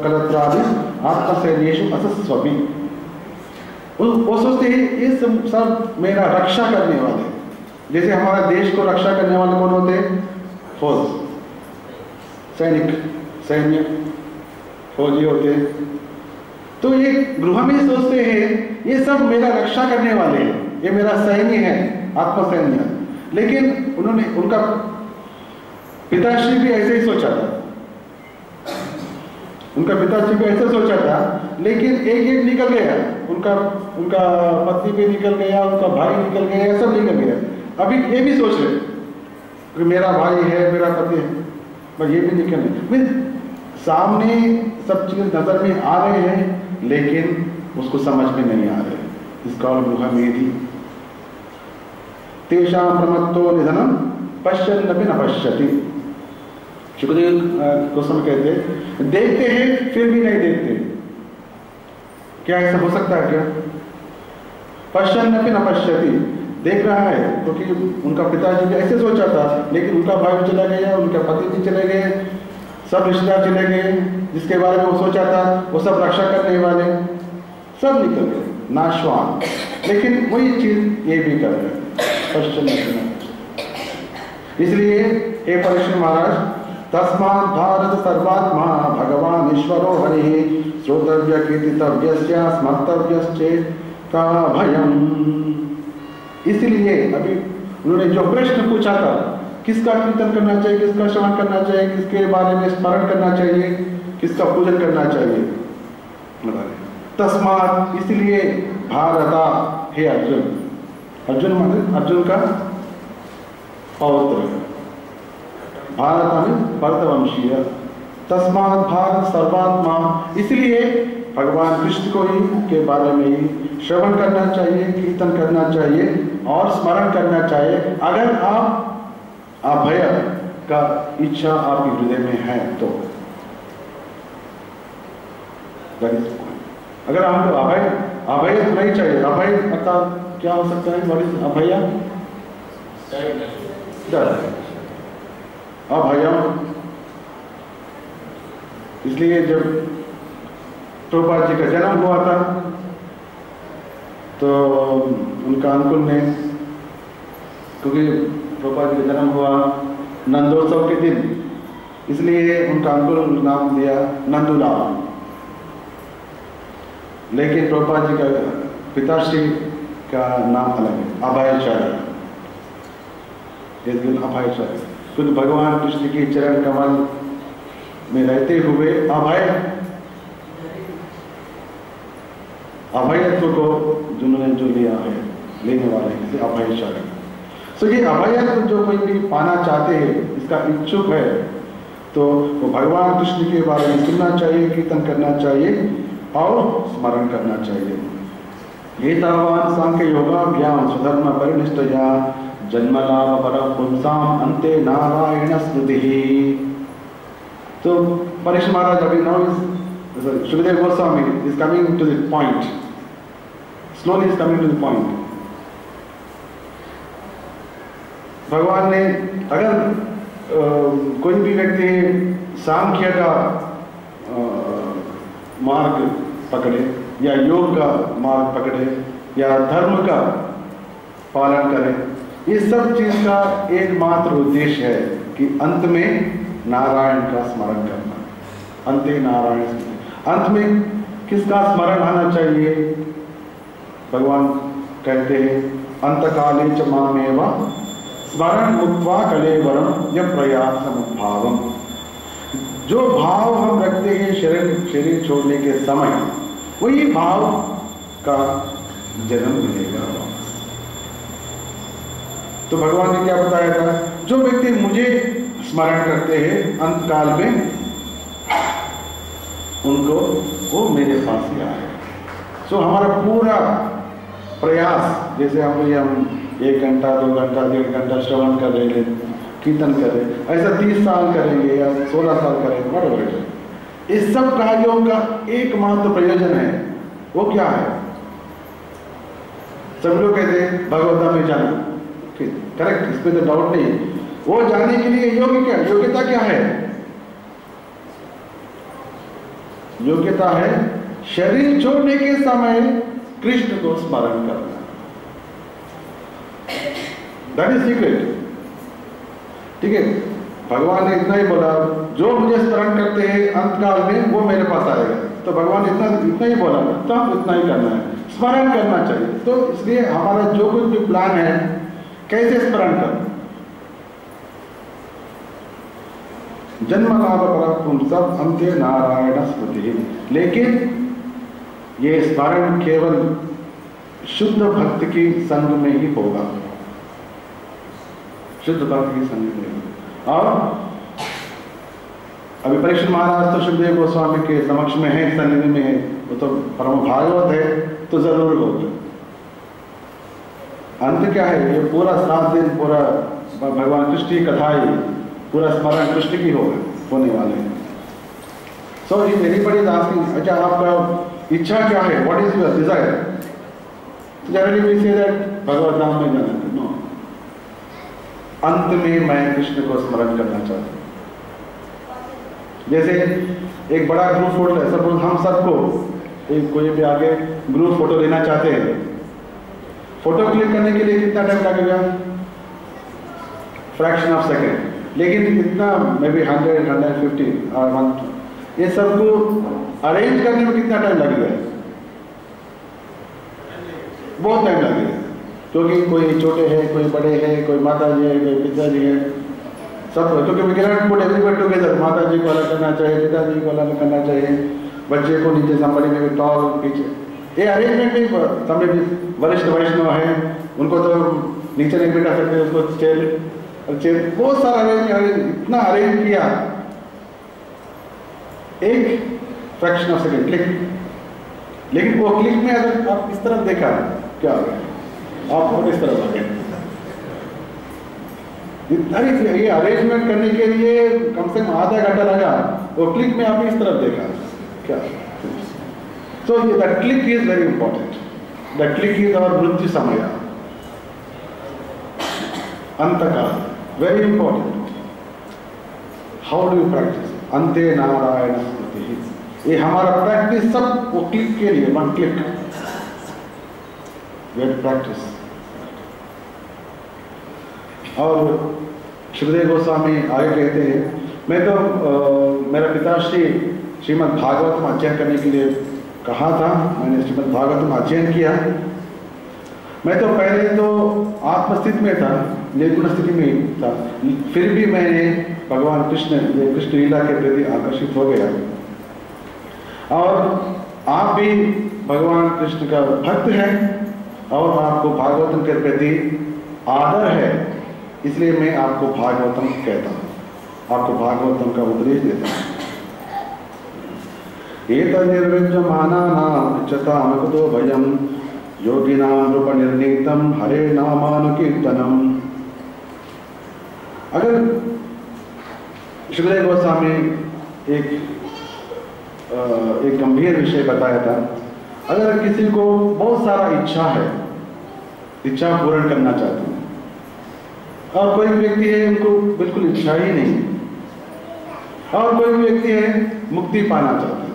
कलत्रादि आत्मशैलेषु असस्वपि, वो सोचते हैं ये सब मेरा रक्षा करने वाले। जैसे हमारा देश को रक्षा करने वाले कौन होते हैं? फौज, सैनिक, सैन्य, फौजी होते हैं। तो ये गृह में सोचते हैं ये सब मेरा रक्षा करने वाले हैं, ये मेरा सैन्य है, आत्मसैन्य। लेकिन उनका पिताश्री भी ऐसे ही सोचा था, उनका पिताश्री भी ऐसे सोचा था, लेकिन एक एक निकल गया। उनका पति भी निकल गया, उनका भाई निकल गया, सब निकल गया। अभी ये भी सोच रहे कि मेरा भाई है, मेरा पति है, पर ये भी निकल गए। सामने सब चीज नजर में आ रहे हैं, लेकिन उसको समझ में नहीं आ रहे। इसका गृह मेधि तेषां प्रमत्तो निधनम पश्यन्नपि न पश्यति। सुखदेव गोस्वामी कहते हैं देखते हैं फिर भी नहीं देखते। क्या ऐसा हो सकता है क्या? पश्यन्नपि न पश्यति, देख रहा है क्योंकि उनका पिताजी भी ऐसे सोचा था, लेकिन उनका भाई भी चला गया, उनके पति भी चले गए, सब रिश्तेदार चले गए, जिसके बारे में वो सोचा था वो सब रक्षा करने वाले सब निकल गए, नाशवान। लेकिन वही चीज ये भी कर रहे हैं। इसलिए हे परीक्षित महाराज, तस्मात् भारत सर्वात्मा भगवान ईश्वरो हरिः श्रोतव्य कीर्तितव्यस्य स्मर्तव्यश्चेत् का भयम्। इसलिए अभी उन्होंने जो प्रश्न पूछा था, किसका कीर्तन करना चाहिए, किसका श्रवण करना चाहिए, किसके बारे में स्मरण करना चाहिए, किसका पूजन करना चाहिए, तस्मात् इसलिए भारता, हे अर्जुन, अर्जुन मतलब अर्जुन का पौत्र, भारत में भरतवंशीय, तस्मात् भारत सर्वात्मा, इसलिए भगवान कृष्ण को ही के बारे में ही श्रवण करना चाहिए, कीर्तन करना चाहिए और स्मरण करना चाहिए। अगर आप अभय का इच्छा आपके हृदय में है तो। अगर हमको अभय तो नहीं चाहिए, अभय अर्थात क्या हो सकता है? व्हाट इज अभय? डर, अभयम। इसलिए जब प्रभुपाद जी का जन्म हुआ था तो उनका अंकुल ने, क्योंकि प्रभुपाद जी का जन्म हुआ नंदोत्सव के दिन, इसलिए उनका अंकुल नाम दिया नंदूलाल। लेकिन प्रभुपाद जी का पिताश्री का नाम अलग है, अभयचरण, अभयचरण। खुद भगवान कृष्ण की चरण कमल में रहते हुए अभयत्व को जिन्होंने जो लिया है, लेने वाले हैं, अभयचरण। तो ये अभयत्व जो कोई भी पाना चाहते हैं, इसका इच्छुक है, तो वो भगवान कृष्ण के बारे में सुनना चाहिए, कीर्तन करना चाहिए और स्मरण करना चाहिए। एतावान् सांख्य योगाभ्याम स्वधर्म परिनिष्ठया जन्मलाभ पर पुंसाम अंते नारायण स्मृति। तो परीक्षित महाराज अभी now Sukhdev Goswami is coming to the point, slowly is coming to the point. भगवान ने अगर कोई भी व्यक्ति सांख्य का मार्ग पकड़े या योग का मार्ग पकड़े या धर्म का पालन करे, ये सब चीज का एकमात्र उद्देश्य है कि अंत में नारायण का स्मरण करना। अंते नारायण स्मृति, अंत में किसका स्मरण आना चाहिए? भगवान कहते हैं अंतकाले च मामेव स्मरण मुक्त्वा कलेवरम यः प्रयासमुद्भावम्। जो भाव हम रखते हैं शरीर छोड़ने के समय, वही भाव का जन्म मिलेगा। तो भगवान ने क्या बताया था? जो व्यक्ति मुझे स्मरण करते हैं अंतकाल में, उनको वो मेरे पास ही आए। सो हमारा पूरा प्रयास, जैसे हम 1 घंटा 2 घंटा 1.5 घंटा श्रवण कर रहे हैं, कीर्तन कर रहे हैं, ऐसा 30 साल करेंगे या 16 साल करेंगे, इस सब कार्यों का एकमात्र प्रयोजन है, वो क्या है? सब लोग कहते हैं भगवत धाम में जाना, करेक्ट, इसमें तो डाउट नहीं। वो जाने के लिए योग्यता क्या है? योग्यता है शरीर छोड़ने के समय कृष्ण को स्मरण करना। That is secret. ठीक है, भगवान ने इतना ही बोला, जो मुझे स्मरण करते हैं अंतकाल में वो मेरे पास आएगा। तो भगवान ने इतना ही बोला, तब इतना ही करना है, स्मरण करना चाहिए। तो इसलिए हमारा जो कुछ भी प्लान है, कैसे स्मरण करना, जन्म लाभ पराक्रम सब अंत्य नारायण स्मृति। लेकिन ये स्मरण केवल शुद्ध भक्त की संग में ही होगा, शुद्ध भक्त की संग में। और अभी परीक्षित महाराज तो सुखदेव गोस्वामी के समक्ष में है, सन्निधि में है, वो तो परम भागवत है, तो जरूर होगा। अंत क्या है? ये पूरा 7 दिन पूरा भगवान कृष्ण की कथा ही, पूरा स्मरण कृष्ण की होने वाले हैं। सो इफ एनीबडी आस्किंग, अच्छा आपका इच्छा क्या है, what is your desire? Generally we say that भगवत धाम में जाना है। नो, अंत में मैं कृष्ण को स्मरण करना चाहता हूँ। जैसे एक बड़ा ग्रुप फोटो है, सपोज हम सबको कोई भी आगे ग्रुप फोटो लेना चाहते हैं, फोटो क्लिक करने के लिए कितना टाइम लगेगा? Fraction of second. लेकिन इतना मे बी 100, 150 और 1, ये सबको अरेंज करने में कितना टाइम लगेगा? बहुत टाइम लगेगा, क्योंकि कोई छोटे हैं, कोई बड़े हैं, कोई माता जी है, कोई पिताजी है, सब। क्योंकि we can not put everybody together. माता जी को अलग करना चाहिए, पिताजी को अलग करना चाहिए, बच्चे को नीचे, somebody में भी टॉल पीछे। ये अरेंजमेंट नहीं, समझ वरिष्ठ वैष्णव है, उनको तो नीचे नहीं बिठा सकते, उसको चेयर बहुत सारा अरेंज, इतना अरेंज किया, एक फ्रैक्शन ऑफ सेकेंड क्लिक। लेकिन वो क्लिक में अगर आप इस तरफ देखा, क्या हो गया? आप और इस तरफ आ गए। ये अरेंजमेंट करने के लिए कम से कम आधा घंटा लगा, वो क्लिक में आप इस तरफ देखा, क्या? So the click is very important. The click is our मृत्यु समय, अंतकाल, very important. How do you practice? अंते नारायण स्मृति। ये हमारा प्रैक्टिस सब वो क्लिक के लिए, वन क्लिक, वेरी प्रैक्टिस। और सुखदेव गोस्वामी आगे कहते हैं, मैं तो मेरा पिताश्री श्रीमद् भागवतम अध्ययन करने के लिए कहा था, मैंने श्रीमद् भागवतम अध्ययन किया। मैं तो पहले तो आत्मस्थिति में था, निर्गुण स्थिति में था, फिर भी मैंने भगवान कृष्ण लीला के प्रति आकर्षित हो गया। और आप भी भगवान कृष्ण का भक्त हैं और आपको भागवतम के प्रति आदर है, इसलिए मैं आपको भागवतम कहता हूँ, आपको भागवतम का उपदेश देता हूँ। एतद्निर्विद्यमानानां इच्छतामकुतो भयं योगिनां नृपनिर्णीतं हरे नामानुकीर्तनम्। अगर सुखदेव गोस्वामी एक गंभीर विषय बताया था, अगर किसी को बहुत सारा इच्छा है, इच्छा पूर्ण करना चाहते हैं, और कोई व्यक्ति है उनको बिल्कुल इच्छा ही नहीं, और कोई व्यक्ति है मुक्ति पाना चाहते हैं,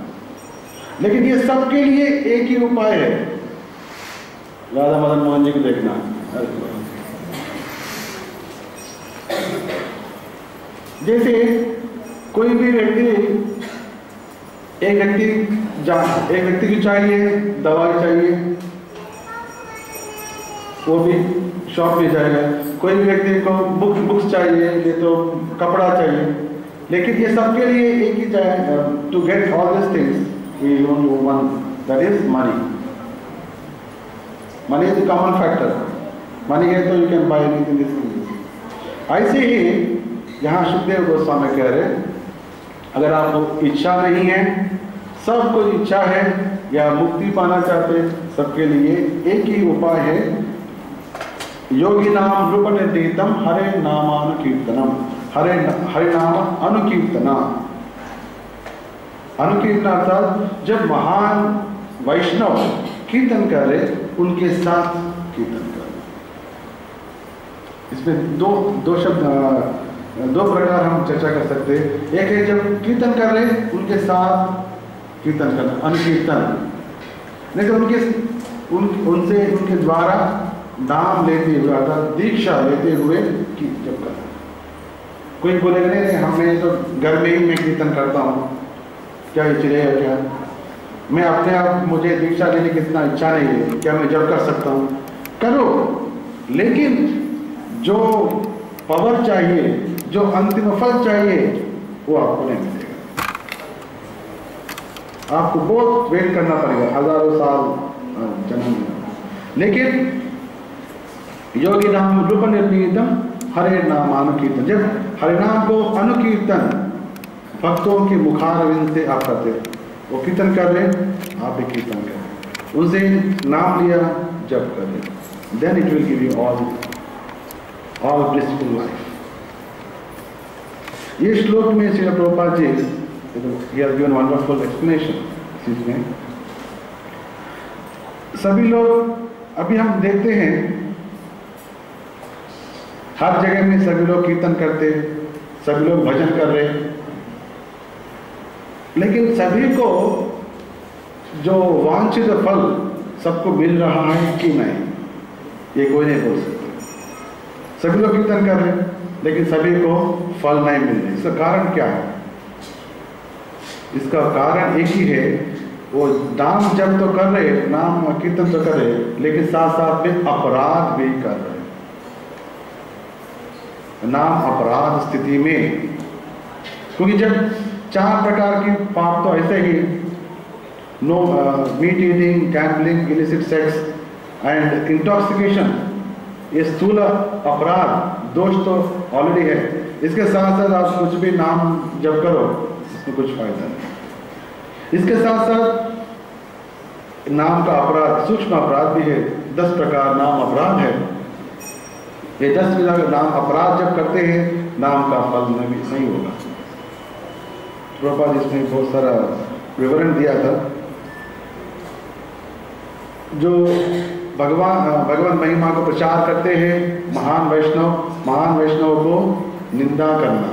लेकिन ये सबके लिए एक ही उपाय है। राधा मदन मोहन जी को देखना, जैसे कोई भी व्यक्ति, एक व्यक्ति को चाहिए दवाई चाहिए, वो भी शॉप में जाएगा। कोई भी व्यक्ति को बुक्स चाहिए, ये तो कपड़ा चाहिए, लेकिन ये सबके लिए एक ही चाहिए। To get all this things we only one, that is money. Money is the common factor. Money है तो you can buy anything this thing. ऐसे ही यहाँ सुखदेव गोस्वामी कह रहे, अगर आपको इच्छा नहीं है, सबको इच्छा है या मुक्ति पाना चाहते, सबके लिए एक ही उपाय है, योगी नाम नृपनिर्णीतम हरे नामानुकीर्तनम, हरे नाम अनुकीर्तना। अनुकीर्तन अर्थात जब महान वैष्णव कीर्तन करे उनके साथ कीर्तन करे। इसमें दो शब्द, दो प्रकार हम चर्चा कर सकते हैं। एक है जब कीर्तन कर रहे उनके साथ कीर्तन करना, अनुकीर्तन। नहीं तो उनसे उनके द्वारा नाम लेते हुए अर्थात दीक्षा लेते हुए जब करना। कोई बोलेगा नहीं हमें तो घर में ही मैं कीर्तन करता हूँ, क्या ये चलेगा क्या? मैं अपने आप, मुझे दीक्षा लेने की इतना इच्छा नहीं है, क्या मैं जब कर सकता हूँ? करो, लेकिन जो पावर चाहिए, जो अंतिम फल चाहिए, वो आपको नहीं मिलेगा। आपको बहुत वेट करना पड़ेगा, हजारों साल जन्म। लेकिन योगी नाम रूप निर्णीतम हरे नाम अनुकीर्तन, जब हरे नाम को अनुकीर्तन भक्तों के मुखारविंद से आप करते, वो कीर्तन कर रहे, आप भी कीर्तन कर रहे, उनसे नाम लिया जब कर रहे, then it will give you all blissful life. ये श्लोक में Shri Prabhupada ji he has given wonderful explanation इसमें। सभी लोग अभी हम देखते हैं हर जगह में सभी लोग कीर्तन करते, सभी लोग भजन कर रहे, लेकिन सभी को जो वांछित फल सबको मिल रहा है कि नहीं, ये कोई नहीं बोल सकता। सभी लोग कीर्तन कर रहे लेकिन सभी को फल नहीं मिल रहे। इसका कारण क्या है? इसका कारण एक ही है, वो नाम जब तो कर रहे, नाम कीर्तन तो कर रहे, लेकिन साथ साथ में अपराध भी कर रहे। नाम अपराध स्थिति में, क्योंकि जब 4 प्रकार की पाप तो ऐसे ही, no meat eating, gambling, illicit sex and intoxication, ये स्थूल अपराध दोष तो ऑलरेडी है। इसके साथ साथ आप कुछ भी नाम जब करो इसमें कुछ फायदा नहीं। इसके साथ साथ नाम का अपराध, सूक्ष्म अपराध भी है। 10 प्रकार नाम अपराध है। ये 10 प्रकार नाम अपराध जब करते हैं, नाम का फल नहीं होगा। प्रभुपाद इसमें बहुत सारा विवरण दिया था। जो भगवान महिमा को प्रचार करते हैं, महान वैष्णव को निंदा करना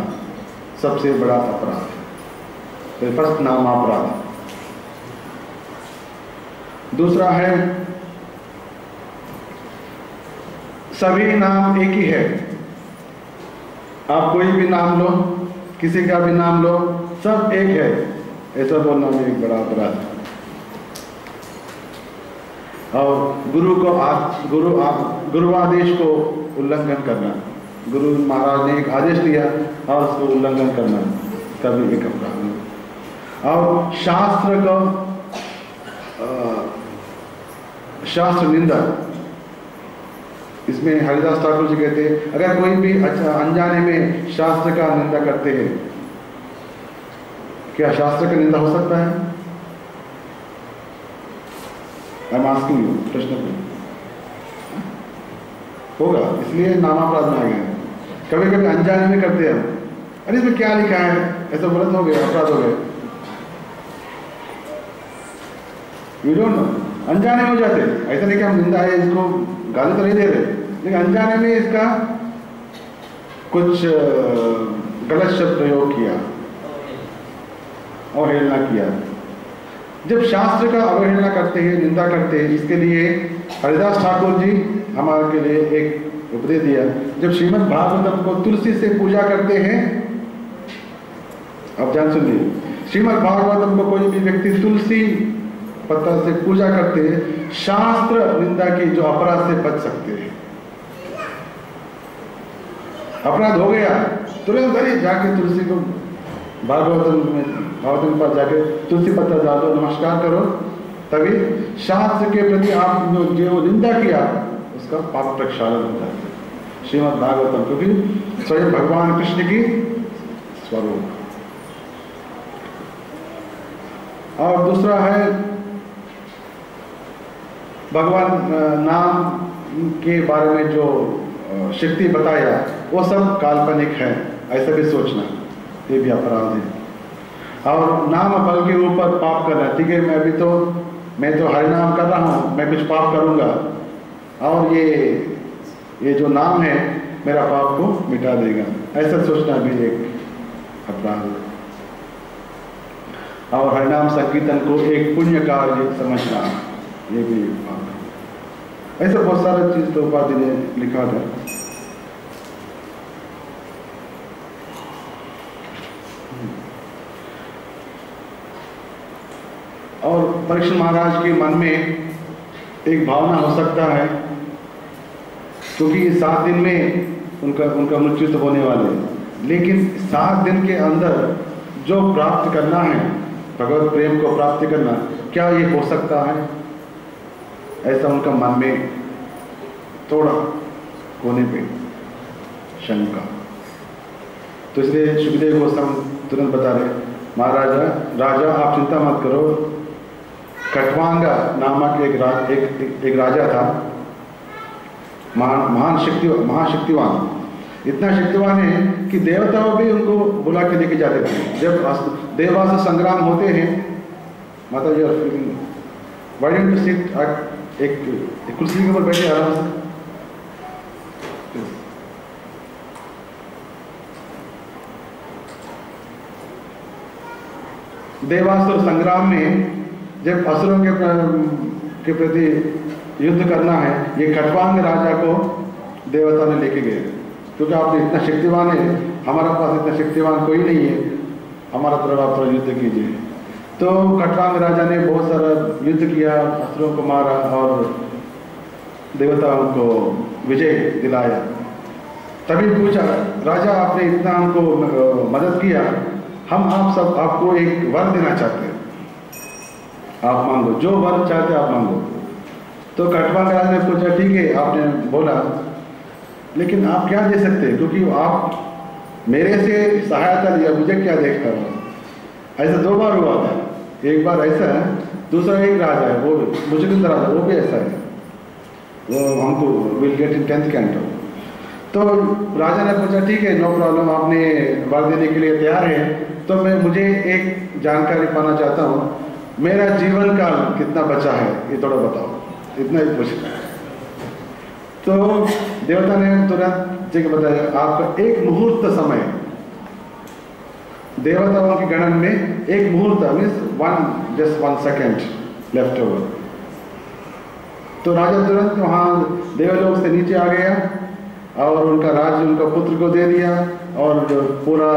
सबसे बड़ा अपराध है। फर्स्ट नाम अपराध। दूसरा है सभी नाम एक ही है। आप कोई भी नाम लो, किसी का भी नाम लो, सब एक है, ऐसा बोलना भी एक बड़ा अपराध है। और गुरुआदेश को उल्लंघन करना, गुरु महाराज ने एक आदेश दिया और उसको उल्लंघन करना कभी एक अपराध है। और शास्त्र निंदा, इसमें हरिदास ठाकुर जी कहते हैं अगर कोई भी अनजाने में शास्त्र का निंदा करते हैं, क्या शास्त्र का निंदा हो सकता है? आई एम आस्किंग यू, प्रश्न होगा, इसलिए नामापराध में आ गया। कभी कभी अनजाने में करते हैं, अरे इसमें क्या लिखा है, ऐसा गलत हो गया, अपराध हो गया। यू डोंट नो, अनजाने में हो जाते। ऐसा नहीं कि हम निंदा है, इसको गाली तो नहीं दे रहे, लेकिन अनजाने में इसका कुछ गलत शब्द प्रयोग किया, अवहेलना किया। जब शास्त्र का अवहेलना करते हैं, निंदा करते हैं, इसके लिए हरिदास ठाकुर जी हमारे के लिए एक उपदेश दिया। जब श्रीमद् भागवतम को तुलसी से पूजा करते हैं, अब जान सुनिए, श्रीमद् भागवतम को कोई भी व्यक्ति तुलसी पत्ता से पूजा करते हैं, शास्त्र निंदा की जो अपराध से बच सकते हैं। अपराध हो गया, तुरंत अरे जाके तुलसी को भागवतम पर जाके तुलसी पत्ता डालो, नमस्कार करो, तभी शास्त्र के प्रति आप जो निंदा किया उसका पाप प्रक्षालन होता है। श्रीमद् भागवतम क्योंकि स्वयं भगवान कृष्ण की स्वरूप। और दूसरा है भगवान नाम के बारे में जो शक्ति बताया वो सब काल्पनिक है, ऐसा भी सोचना ये भी अपराध है। और नाम फल के ऊपर पाप करना, ठीक है मैं तो हरिनाम कर रहा हूँ, मैं कुछ पाप करूँगा और ये जो नाम है मेरा पाप को मिटा देगा, ऐसा सोचना भी एक अपराध है। और हरिनाम संकीर्तन को एक पुण्य कार्य समझना, ये भी एक पाप है। ऐसा बहुत सारा चीज़ तो उपाधि ने लिखा था। और परीक्षित महाराज के मन में एक भावना हो सकता है, क्योंकि 7 दिन में उनका मृत्यु तो होने वाले है, लेकिन 7 दिन के अंदर जो प्राप्त करना है, भगवत प्रेम को प्राप्त करना, क्या ये हो सकता है? ऐसा उनका मन में थोड़ा होने पे शंका। तो इसलिए सुखदेव गोस्वामी तुरंत बता रहे, राजा आप चिंता मत करो, खट्वांगा नामक एक राजा था, महाशक्तिवान, इतना शक्तिवान है कि देवताओं भी उनको बुला के लेके जाते थे। जब देवासुर संग्राम होते हैं, माता जी व्हाई डोंट यू सिट, एक कुर्सी के ऊपर बैठे आराम से। देवासुर संग्राम में जब असुरों के प्रति युद्ध करना है, ये खट्वांग राजा को देवता ने लेके गए, क्योंकि आप इतना शक्तिवान है, हमारे पास इतना शक्तिवान कोई नहीं है, हमारा तरफ आप थोड़ा युद्ध कीजिए। तो खट्वांग राजा ने बहुत सारा युद्ध किया, असुरों को मारा और देवताओं को विजय दिलाया। तभी पूछा, राजा आपने इतना हमको मदद किया, हम आपको एक वर देना चाहते हैं, आप मांगो, जो वर चाहते आप मांगो। तो खट्वांग राजा ने पूछा, ठीक है आपने बोला, लेकिन आप क्या दे सकते हैं, क्योंकि आप मेरे से सहायता लिया, मुझे क्या देखता हूँ। ऐसा 2 बार हुआ था, एक बार ऐसा है, दूसरा एक राजा है, वो मुझे राजा, वो भी ऐसा है, वो हमको will get in 10th canto. तो राजा ने पूछा, ठीक है नो प्रॉब्लम, आपने वर देने के लिए तैयार है, तो मुझे एक जानकारी पाना चाहता हूँ, मेरा जीवन काल कितना बचा है, ये थोड़ा बताओ, इतना ही पूछा। तो देवता ने तुरंत ठीक बताया, आपका एक मुहूर्त समय, देवताओं के गणन में एक मुहूर्त means just 1 second left over. तो राजा तुरंत वहाँ देवलोक से नीचे आ गया और उनका राज्य उनका पुत्र को दे दिया, और पूरा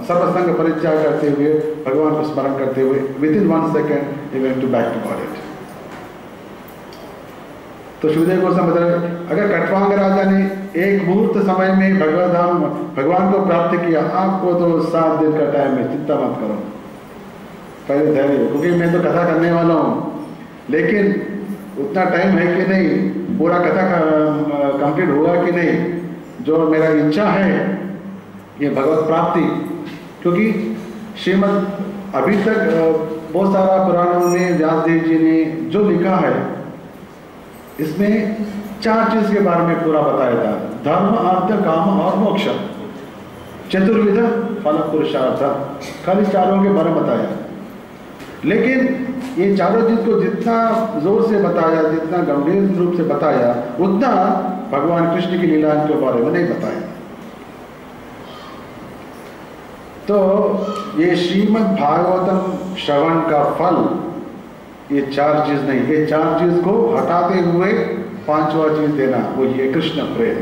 सर्वसंग परित्याग करते हुए, भगवान को स्मरण करते हुए, विदिन 1 सेकेंड ही went to back to God. तो सुखदेव गोस्वामी बता रहे, अगर खट्वांग राजा ने एक मुहूर्त समय में भगवान को प्राप्त किया, आपको तो 7 दिन का टाइम है, चिंता मत करो, पहले धैर्य, क्योंकि मैं तो कथा करने वाला हूँ, लेकिन उतना टाइम है कि नहीं, पूरा कथा कंप्लीट हुआ कि नहीं, जो मेरा इच्छा है ये भगवत प्राप्ति, क्योंकि श्रीमद अभी तक बहुत सारा पुराणों में व्यासदेव जी ने जो लिखा है, इसमें 4 चीज के बारे में पूरा बताया था, धर्म, अर्थ, काम और मोक्ष, चतुर्विध फल पुरुषार्थ, खाली 4 के बारे में बताया। लेकिन ये 4 चीज को जितना जोर से बताया, जितना गंभीर रूप से बताया, उतना भगवान कृष्ण की लीला के बारे में नहीं बताया। तो ये श्रीमद् भागवतम श्रवण का फल, ये 4 चीज नहीं, ये 4 चीज को हटाते हुए 5वां चीज देना, वो ये कृष्ण प्रेम,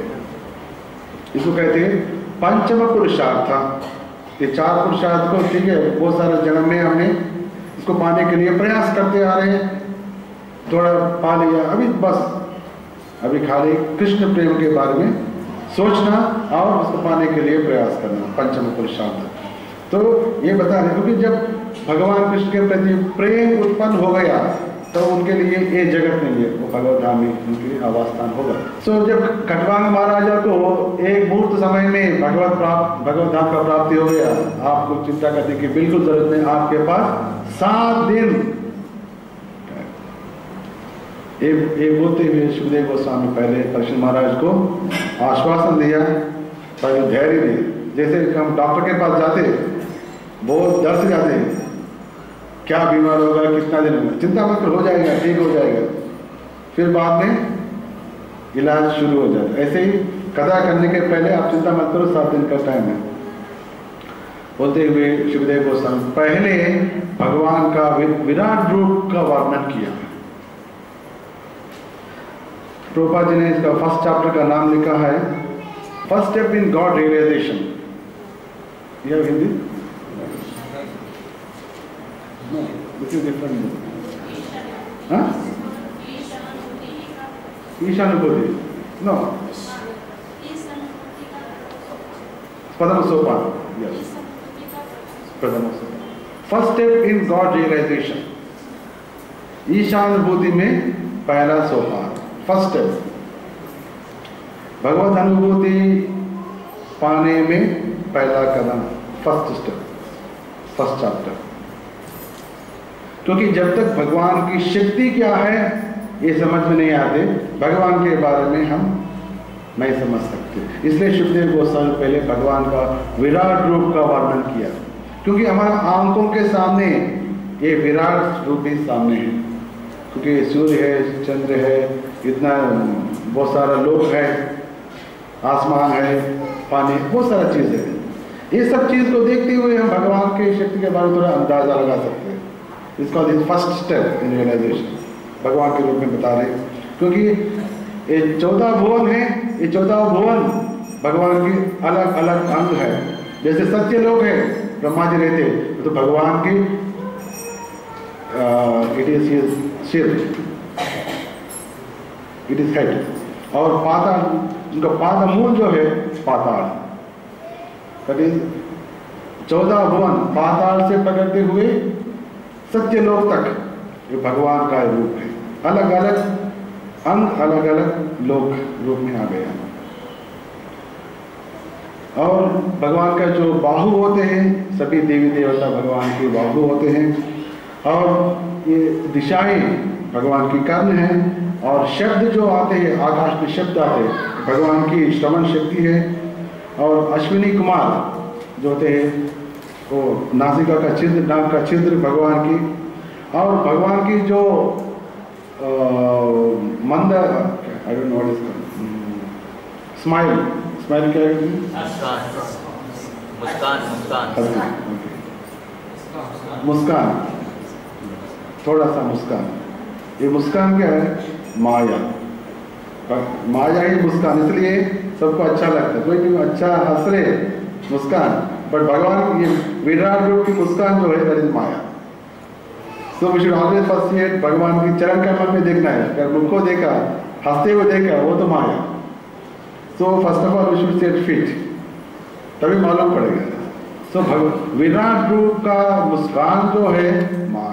इसको कहते हैं पंचम पुरुषार्थ। ये 4 पुरुषार्थ को, ठीक है, बहुत सारे जन्म में हमने इसको पाने के लिए प्रयास करते आ रहे हैं, थोड़ा पा लिया, अभी खाली कृष्ण प्रेम के बारे में सोचना और उसको पाने के लिए प्रयास करना, पंचम पुरुषार्थ। तो ये बता रहे, क्योंकि जब भगवान कृष्ण के प्रति प्रेम उत्पन्न हो गया, तो उनके लिए ये जगत नहीं है, वो भगवत धाम में उनके आवास स्थान होगा। सो जब खट्वांग महाराजा को एक मुहूर्त समय में भगवत धाम का प्राप्ति हो गया, आपको चिंता करने की बिल्कुल जरूरत नहीं, आपके पास 7 दिन। ये बोलते हुए सुखदेव गोस्वामी पहले परीक्षित महाराज को आश्वासन दिया, पहले धैर्य दिया। जैसे हम डॉक्टर के पास जाते, बहुत डर से जाते हैं, क्या बीमार होगा, कितना दिन होगा। चिंता मत करो, हो जाएगा, ठीक हो जाएगा। फिर बाद में इलाज शुरू हो जाता है। ऐसे ही कथा करने के पहले आप चिंता मत करो, 7 दिन का टाइम है। बोलते हुए शिवदेव गोस्वामी पहले भगवान का विराट रूप का वर्णन किया। प्रभुपाद जी ने इसका फर्स्ट चैप्टर का नाम लिखा है first step in God realisation. यह हिंदी ईशानुभूति नो प्रथम सोपान। प्रथम first step in God realisation, ईशानुभूति में पहला सोपान, फर्स्ट स्टेप। भगवत अनुभूति पाने में पहला कदम, फर्स्ट स्टेप, फर्स्ट चैप्टर। क्योंकि जब तक भगवान की शक्ति क्या है ये समझ में नहीं आते, भगवान के बारे में हम नहीं समझ सकते। इसलिए शिवदेव गोस्वामी पहले भगवान का विराट रूप का वर्णन किया, क्योंकि हमारा आंखों के सामने ये विराट रूप ही सामने है। क्योंकि सूर्य है, चंद्र है, इतना बहुत सारा लोक है, आसमान है, पानी, बहुत सारा चीज़ है। ये सब चीज़ को देखते हुए हम भगवान की शक्ति के बारे में थोड़ा अंदाजा लगा सकते हैं। इसका फर्स्ट स्टेप इन रियलाइजेशन भगवान के रूप में बता रहे हैं। क्योंकि ये 14 भुवन है, ये 14 भुवन भगवान की अलग अलग अंग है। जैसे सत्य लोग है, ब्रह्मा जी रहते, तो भगवान की इट इज सिर, इट इज हेड। और पाताल, उनका पाद मूल जो है पाताल, दैट इज 14 भुवन पाताल से पकड़ते हुए सत्यलोक तक ये भगवान का रूप है। अलग अलग अंग, अलग अलग लोक रूप में आ गया। और भगवान का जो बाहु होते हैं, सभी देवी देवता भगवान के बाहु होते हैं। और ये दिशाएं भगवान की कर्ण हैं। और शब्द जो आते हैं, आकाश में शब्द आते हैं, भगवान की श्रवण शक्ति है। और अश्विनी कुमार जो होते हैं वो नासिका का छिद्र, नाक का छिद्र भगवान की। और भगवान की जो मंद, I don't know what is smile, smile क्या है? मुस्कान, मुस्कान, मुस्कान, थोड़ा सा मुस्कान। ये मुस्कान क्या है? माया, माया ही मुस्कान। इसलिए सबको अच्छा लगता है, कोई भी अच्छा हंस रहे मुस्कान, बट भगवान ये विराट रूप की मुस्कान जो है that is maya. So we should always first see it, भगवान की चरण कमल में देखना है। अगर मुख को देखा, हंसते हुए देखा, वो तो माया। So first of all we should see it fit, तभी मालूम पड़ेगा। सो विराट रूप का मुस्कान जो है माया।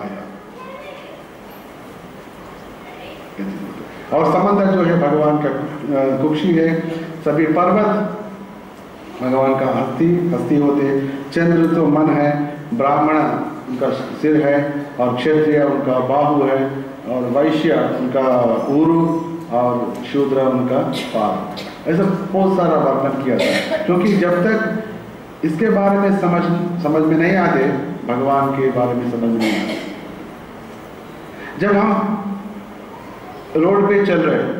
और समंदर जो है भगवान का कुक्षी है। सभी पर्वत भगवान का हस्ती होते। चंद्र तो मन है, ब्राह्मण उनका सिर है, और क्षत्रिय उनका बाहु है, और वैश्य उनका ऊरु, और शूद्र उनका पाद। ऐसा बहुत सारा वर्णन किया था। क्योंकि जब तक इसके बारे में समझ में नहीं आते, भगवान के बारे में समझ नहीं आते। जब हम रोड पे चल रहे हैं,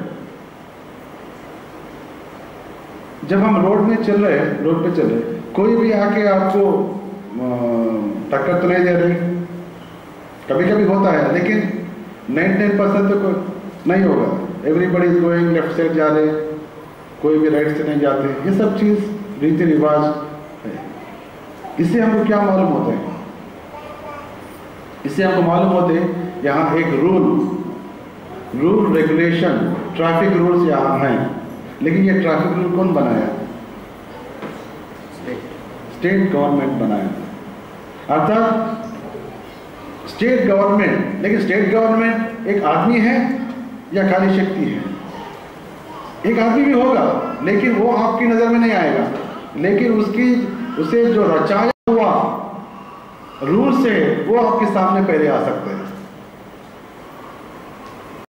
जब हम रोड पे चल रहे, कोई भी आके आपको टक्कर तो नहीं दे रहे। कभी कभी होता है, लेकिन 99% तो नहीं होगा। Everybody is going left side जा रहे, कोई भी राइट से नहीं जाते। ये सब चीज़ रीति रिवाज है। इससे हमको क्या मालूम होता है? इससे हमको मालूम होते हैं यहाँ एक रूल रेगुलेशन, ट्रैफिक रूल्स यहाँ हैं। लेकिन ये ट्रैफिक रूल कौन बनाया? स्टेट गवर्नमेंट बनाया। अर्थात स्टेट गवर्नमेंट, लेकिन स्टेट गवर्नमेंट एक आदमी है या खाली शक्ति है? एक आदमी भी होगा, लेकिन वो आपकी नजर में नहीं आएगा। लेकिन उसे जो रचाया हुआ रूल से वो आपके सामने पहले आ सकते हैं।